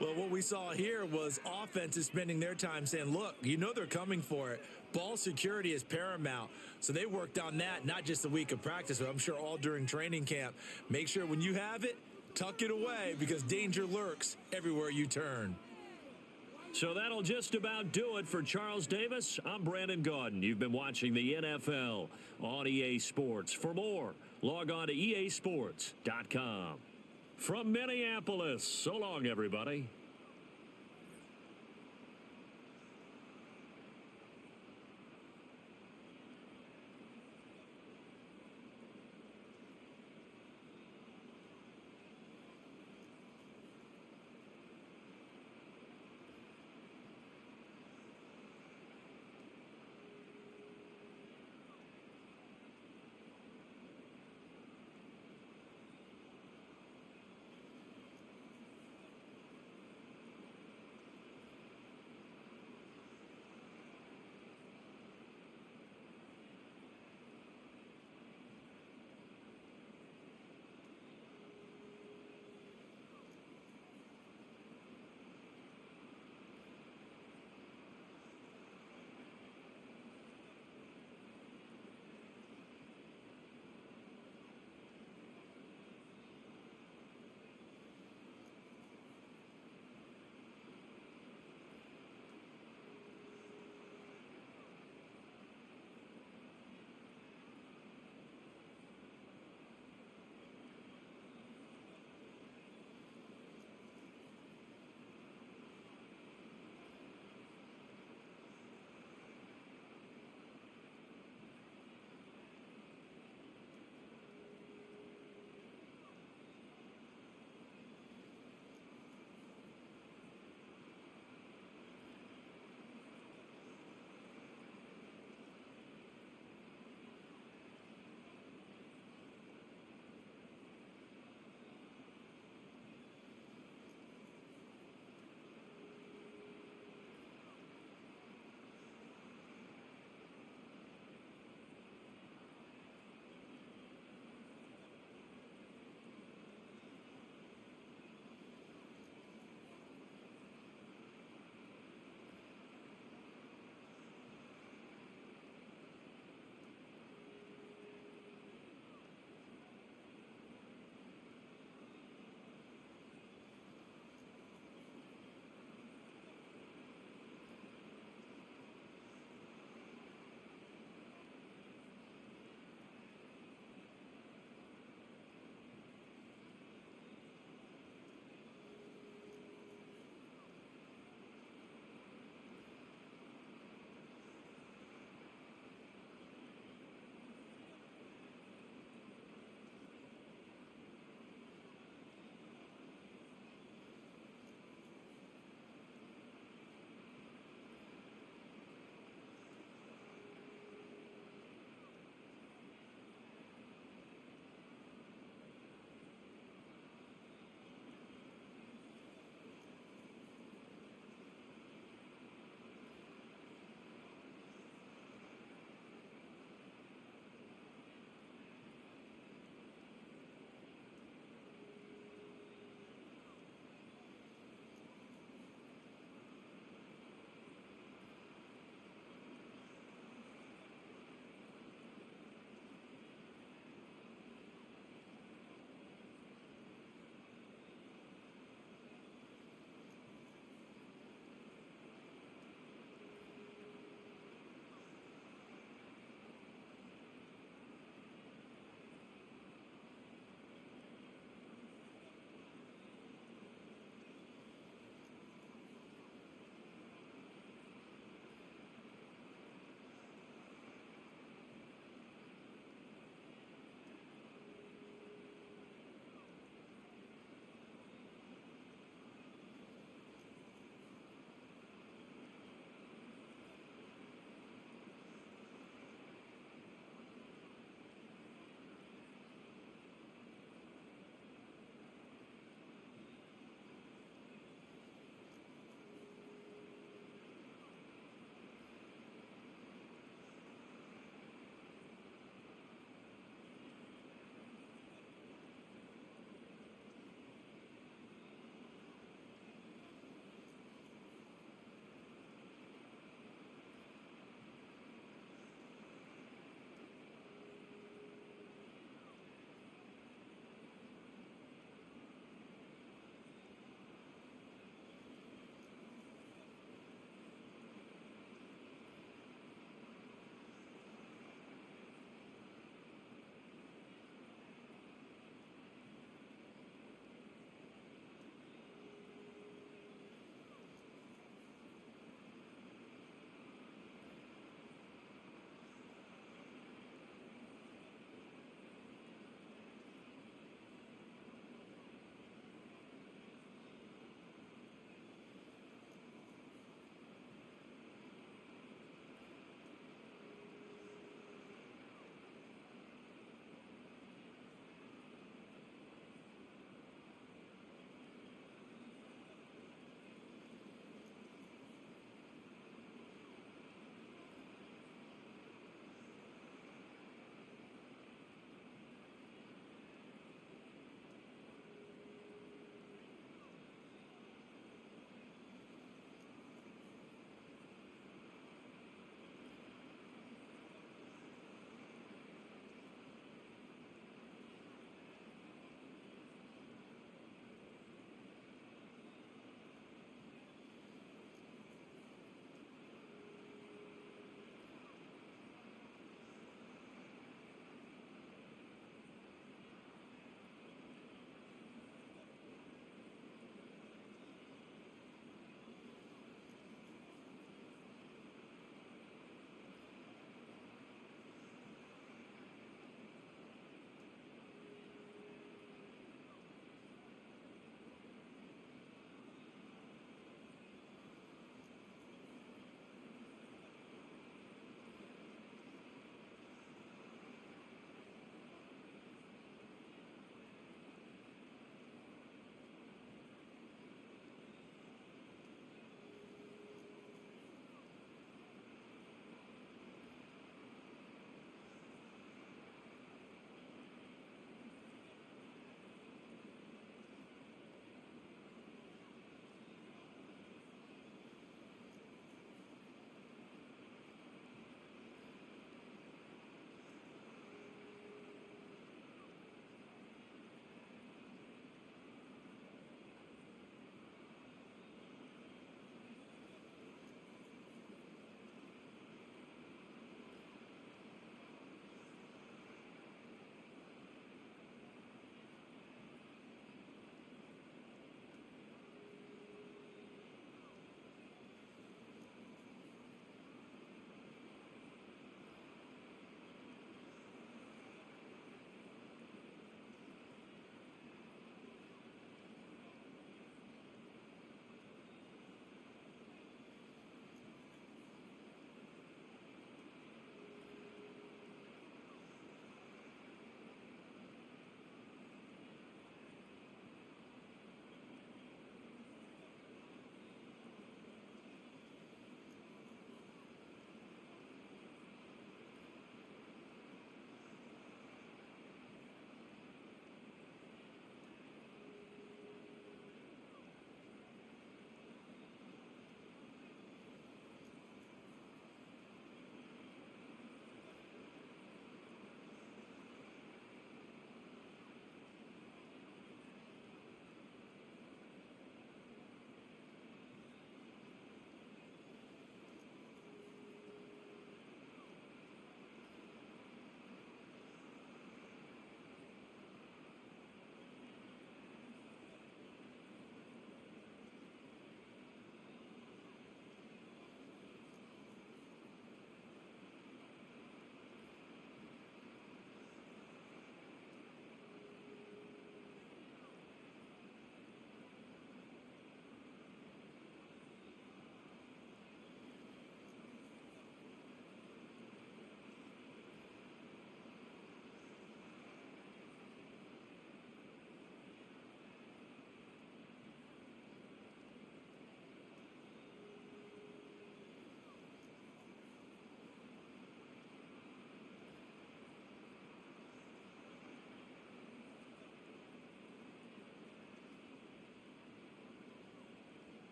Well, what we saw here was offenses spending their time saying, look, you know they're coming for it. Ball security is paramount. So they worked on that, not just a week of practice, but I'm sure all during training camp. Make sure when you have it, tuck it away because danger lurks everywhere you turn. So that'll just about do it for Charles Davis. I'm Brandon Gaudin. You've been watching the NFL on EA Sports. For more, log on to easports.com. From Minneapolis, so long, everybody.